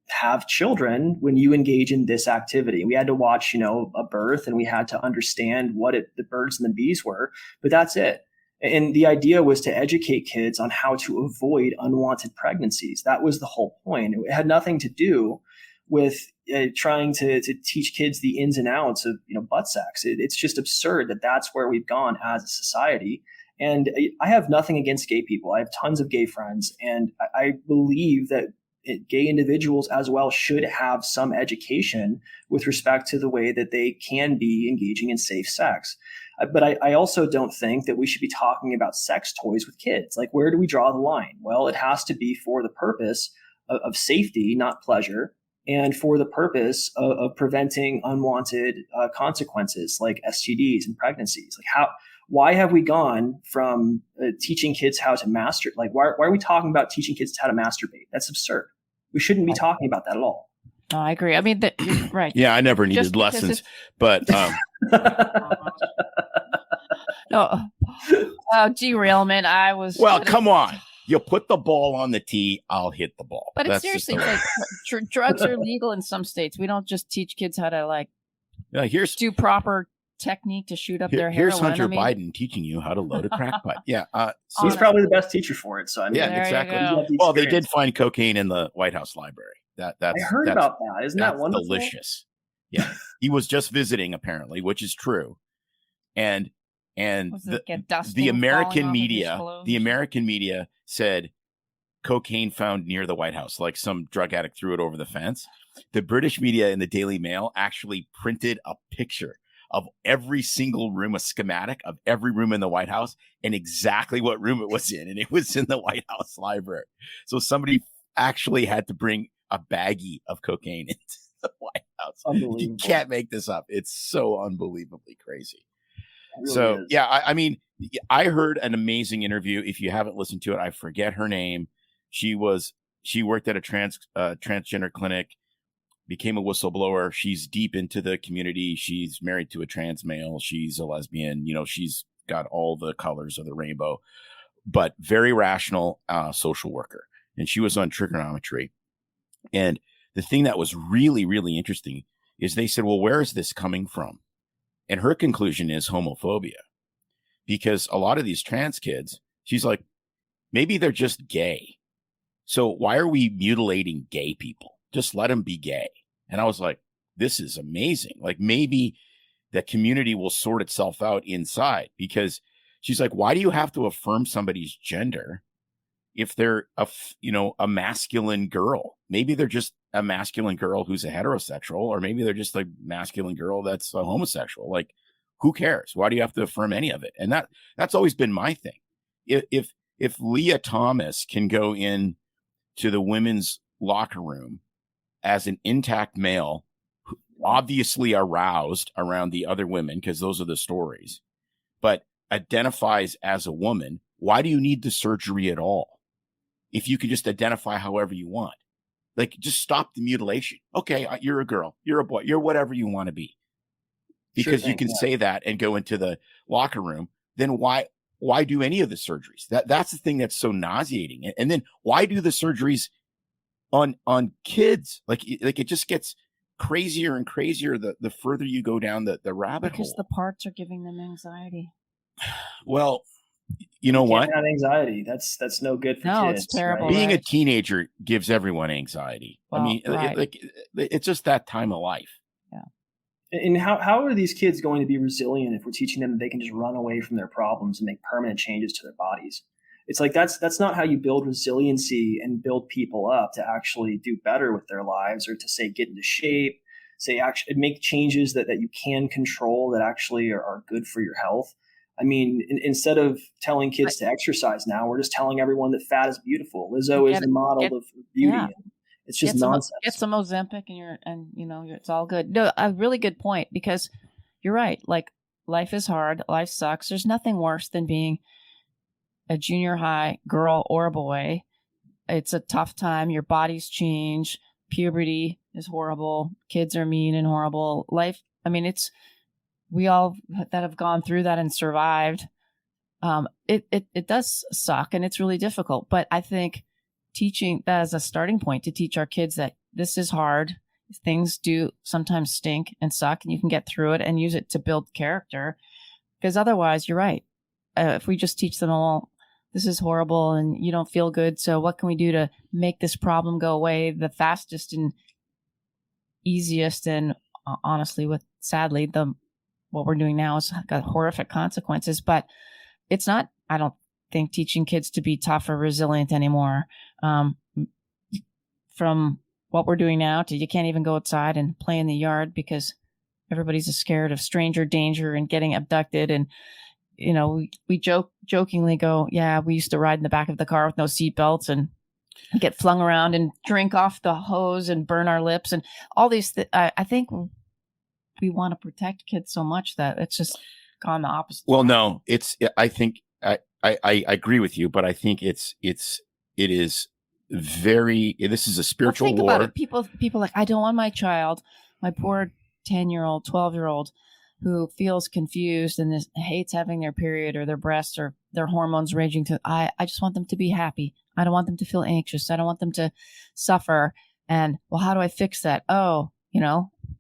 have children when you engage in this activity. We had to watch, a birth, and we had to understand what the birds and the bees were, but that's it. And the idea was to educate kids on how to avoid unwanted pregnancies. That was the whole point. It had nothing to do with trying to teach kids the ins and outs of butt sex. It's just absurd that that's where we've gone as a society. And I have nothing against gay people. I have tons of gay friends, and I believe that gay individuals as well should have some education with respect to the way that they can be engaging in safe sex. But I also don't think that we should be talking about sex toys with kids. Like, where do we draw the line? Well, it has to be for the purpose of safety, not pleasure, and for the purpose of preventing unwanted consequences like STDs and pregnancies. Like, why have we gone from teaching kids how to masturbate? Like, why are we talking about teaching kids how to masturbate? That's absurd. We shouldn't be talking about that at all. No, I agree. I mean, you're right. Yeah, I never needed lessons, but no, derailment. I was come on. You put the ball on the tee, I'll hit the ball. But it's seriously like drugs are legal in some states. We don't just teach kids how to do proper technique to shoot up their heroin. Here's Hunter Biden teaching you how to load a crack pipe. Yeah, he's probably the best teacher for it. So I mean, yeah, exactly. Well, they did find cocaine in the White House library. I heard about that. Isn't that wonderful? Delicious. Yeah, he was just visiting apparently, which is true. And the American media said cocaine found near the White House, like some drug addict threw it over the fence. The British media in the Daily Mail actually printed a picture of every single room, a schematic of every room in the White House and exactly what room it was in. And it was in the White House library. So somebody actually had to bring a baggie of cocaine into the White House. You can't make this up. It's so unbelievably crazy. Really is. Yeah, I mean, I heard an amazing interview. If you haven't listened to it, I forget her name. She worked at a transgender clinic, became a whistleblower. She's deep into the community. She's married to a trans male. She's a lesbian. She's got all the colors of the rainbow, but very rational social worker. And she was on trigonometry. And the thing that was really, really interesting is they said, well, where is this coming from? And her conclusion is homophobia, because a lot of these trans kids, she's like, maybe they're just gay. So why are we mutilating gay people? Just let them be gay. And I was like, this is amazing. Like, maybe the community will sort itself out inside, because she's like, why do you have to affirm somebody's gender if they're a masculine girl? Maybe they're just a masculine girl who's a heterosexual, or maybe they're just a masculine girl that's a homosexual. Like, who cares? Why do you have to affirm any of it? And that's always been my thing. If Leah Thomas can go in to the women's locker room as an intact male, obviously aroused around the other women, because those are the stories, but identifies as a woman, why do you need the surgery at all? If you can just identify however you want, like, just stop the mutilation. Okay, you're a girl, you're a boy, you're whatever you want to be, because you can say that and go into the locker room. Then why do any of the surgeries? That's the thing that's so nauseating. And then why do the surgeries on kids? Like it just gets crazier and crazier the further you go down the rabbit hole. Because the parts are giving them anxiety. Well, you know what? Have anxiety. That's no good for kids. It's terrible. Right? Being a teenager gives everyone anxiety. Well, I mean, it's just that time of life. Yeah. And how are these kids going to be resilient if we're teaching them that they can just run away from their problems and make permanent changes to their bodies? It's like that's not how you build resiliency and build people up to actually do better with their lives, or to say get into shape, say actually make changes that you can control that actually are good for your health. I mean, instead of telling kids to exercise now, we're just telling everyone that fat is beautiful. Lizzo is the model of beauty. Yeah. It's just nonsense. Get some Ozempic and it's all good. No, a really good point, because you're right. Like, life is hard. Life sucks. There's nothing worse than being a junior high girl or a boy. It's a tough time. Your bodies change. Puberty is horrible. Kids are mean and horrible. Life, I mean, we all that have gone through that and survived It does suck and it's really difficult. But I think teaching that as a starting point to teach our kids that this is hard. Things do sometimes stink and suck, and you can get through it and use it to build character. Because otherwise, you're right. If we just teach them all, this is horrible and you don't feel good. So what can we do to make this problem go away the fastest and easiest? And honestly, sadly, what we're doing now has got horrific consequences. But it's not, I don't think, teaching kids to be tough or resilient anymore. From what we're doing now to you can't even go outside and play in the yard because everybody's scared of stranger danger and getting abducted. And, we jokingly go, yeah, we used to ride in the back of the car with no seatbelts and get flung around and drink off the hose and burn our lips and all these. I think we want to protect kids so much that it's just gone the opposite. Well, no, I think I agree with you, but I think it is very, this is a spiritual think war. About it. People like, I don't want my child, my poor 10-year-old, 12-year-old who feels confused and hates having their period or their breasts or their hormones raging through. I just want them to be happy. I don't want them to feel anxious. I don't want them to suffer. And well, how do I fix that? Oh,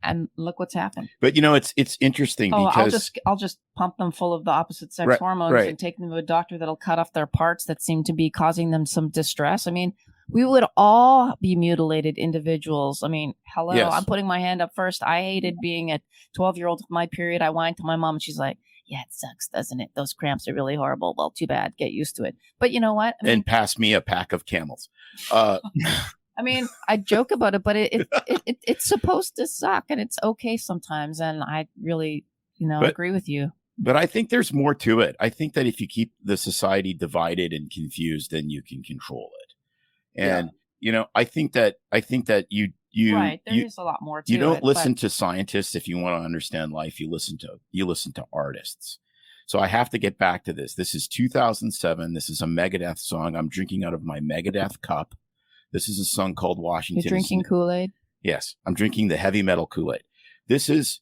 and look what's happened. But it's interesting because I'll just pump them full of the opposite sex hormones and take them to a doctor that'll cut off their parts that seem to be causing them some distress. I mean, we would all be mutilated individuals. I mean, hello, yes. I'm putting my hand up first. I hated being a 12-year-old with my period. I whined to my mom and she's like, yeah, it sucks, doesn't it? Those cramps are really horrible. Well, too bad. Get used to it. But you know what? And pass me a pack of Camels. I mean, I joke about it, but it's supposed to suck and it's okay sometimes. And I really, agree with you. But I think there's more to it. I think that if you keep the society divided and confused, then you can control it. And, I think that you right. There is a lot more to it. You don't listen to scientists if you want to understand life. You listen to artists. So I have to get back to this. This is 2007. This is a Megadeth song. I'm drinking out of my Megadeth cup. This is a song called Washington. You're drinking Kool-Aid? Yes, I'm drinking the heavy metal Kool-Aid. This is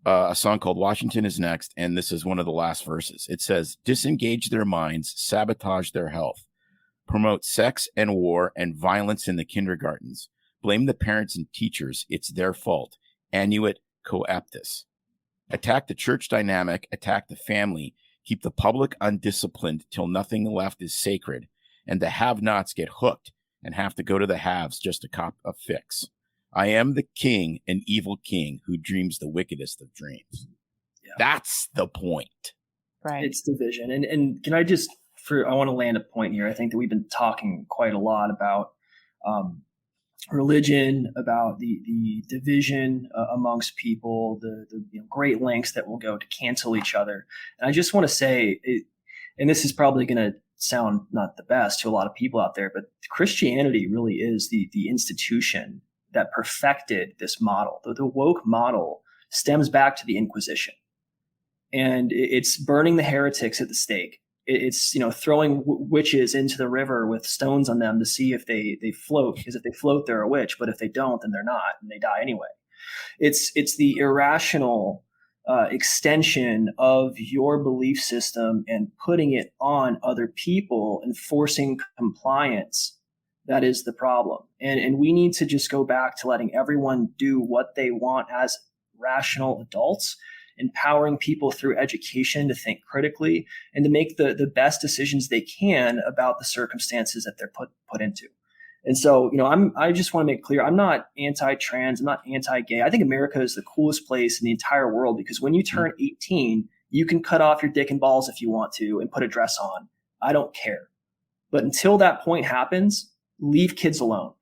a song called Washington is Next, and this is one of the last verses. It says, disengage their minds, sabotage their health, promote sex and war and violence in the kindergartens, blame the parents and teachers, it's their fault, annuit coeptus. Attack the church dynamic, attack the family, keep the public undisciplined till nothing left is sacred, and the have-nots get hooked and have to go to the haves just to cop a fix. I am the king, an evil king who dreams the wickedest of dreams. Yeah. That's the point. Right. It's division. And can I just, I want to land a point here. I think that we've been talking quite a lot about religion, about the division amongst people, the great lengths that will go to cancel each other. And I just want to say, and this is probably going to sound not the best to a lot of people out there, but Christianity really is the institution that perfected this model. The woke model stems back to the Inquisition, and it's burning the heretics at the stake. It's throwing witches into the river with stones on them to see if they float, because if they float, they're a witch, but if they don't, then they're not, and they die anyway. It's the irrational extension of your belief system and putting it on other people and forcing compliance. That is the problem. And we need to just go back to letting everyone do what they want as rational adults, empowering people through education to think critically and to make the best decisions they can about the circumstances that they're put into. And so, I just want to make clear, I'm not anti-trans, I'm not anti-gay. I think America is the coolest place in the entire world because when you turn 18, you can cut off your dick and balls if you want to and put a dress on. I don't care. But until that point happens, leave kids alone.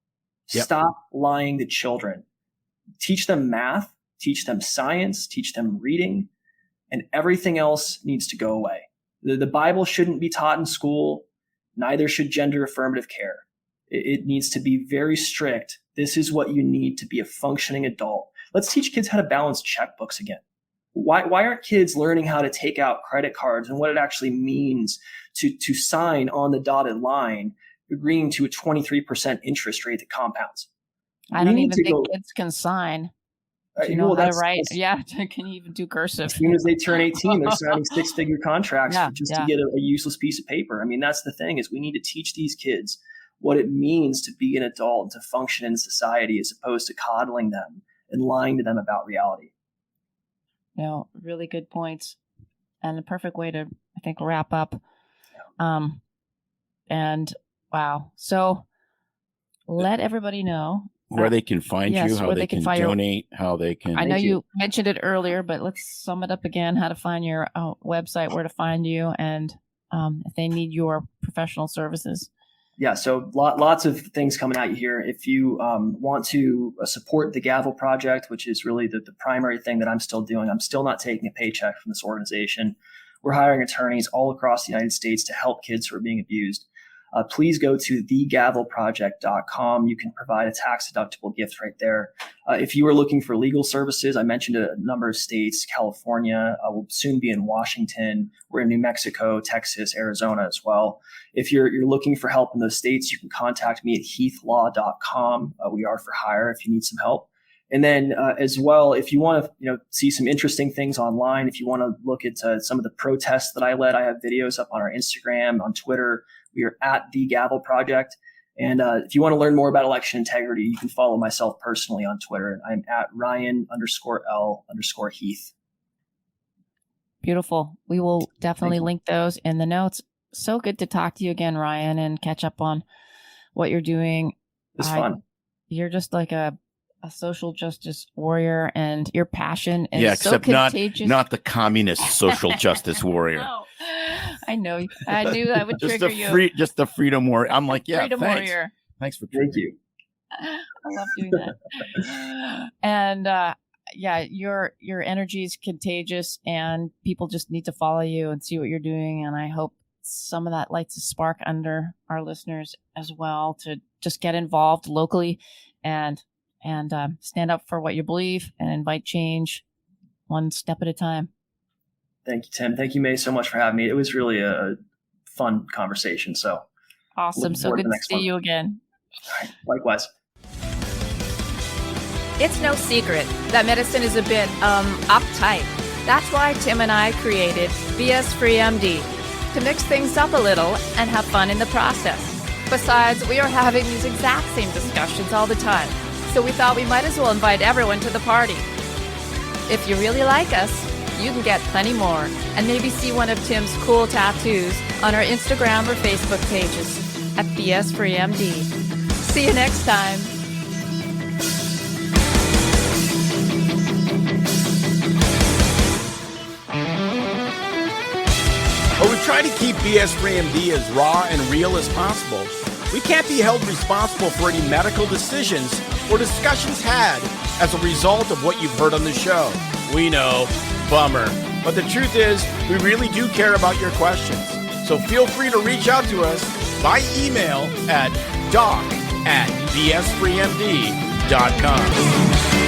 Yep. Stop lying to children. Teach them math, teach them science, teach them reading, and everything else needs to go away. The Bible shouldn't be taught in school. Neither should gender affirmative care. It needs to be very strict. This is what you need to be a functioning adult. Let's teach kids how to balance checkbooks again. Why aren't kids learning how to take out credit cards and what it actually means to sign on the dotted line, agreeing to a 23% interest rate that compounds? I don't even think kids can sign. Do you know how to write? Yeah, can you even do cursive? As soon as they turn 18, they're signing 6-figure contracts to get a useless piece of paper. I mean, that's the thing, is we need to teach these kids what it means to be an adult and to function in society, as opposed to coddling them and lying to them about reality. No, really good points, and the perfect way to, I think, wrap up. And wow, so let everybody know where they can find you, how they can donate, how they can. I know you mentioned it earlier, but let's sum it up again: how to find your website, where to find you, and if they need your professional services. Yeah, so lots of things coming at you here. If you want to support the Gavel Project, which is really the primary thing that I'm still doing, I'm still not taking a paycheck from this organization. We're hiring attorneys all across the United States to help kids who are being abused. Please go to thegavelproject.com. You can provide a tax-deductible gift right there. If you are looking for legal services, I mentioned a number of states. California, will soon be in Washington. We're in New Mexico, Texas, Arizona as well. If you're looking for help in those states, you can contact me at heathlaw.com. We are for hire if you need some help. And then as well, if you want to see some interesting things online, if you want to look at some of the protests that I led, I have videos up on our Instagram, on Twitter. We are at the Gavel Project. And if you want to learn more about election integrity, you can follow myself personally on Twitter. I'm at Ryan_L_Heath. Beautiful. We will definitely link those in the notes. So good to talk to you again, Ryan, and catch up on what you're doing. It's fun. You're just like a social justice warrior, and your passion is so except contagious. not the communist social justice warrior. No. I know. I knew that would trigger you. Just the freedom warrior. I'm like, freedom thanks. warrior. Thanks for Thank you. I love doing that. And your energy is contagious, and people just need to follow you and see what you're doing. And I hope some of that lights a spark under our listeners as well, to just get involved locally and stand up for what you believe and invite change one step at a time. Thank you, Tim. Thank you, May, so much for having me. It was really a fun conversation. So awesome. So good to see you again. All right. Likewise. It's no secret that medicine is a bit uptight. That's why Tim and I created BS Free MD, to mix things up a little and have fun in the process. Besides, we are having these exact same discussions all the time, so we thought we might as well invite everyone to the party. If you really like us, you can get plenty more, and maybe see one of Tim's cool tattoos on our Instagram or Facebook pages at BS Free MD. See you next time. But we try to keep BS Free MD as raw and real as possible. We can't be held responsible for any medical decisions or discussions had as a result of what you've heard on the show. We know, bummer. But the truth is, we really do care about your questions. So feel free to reach out to us by email at doc@bsfreemd.com.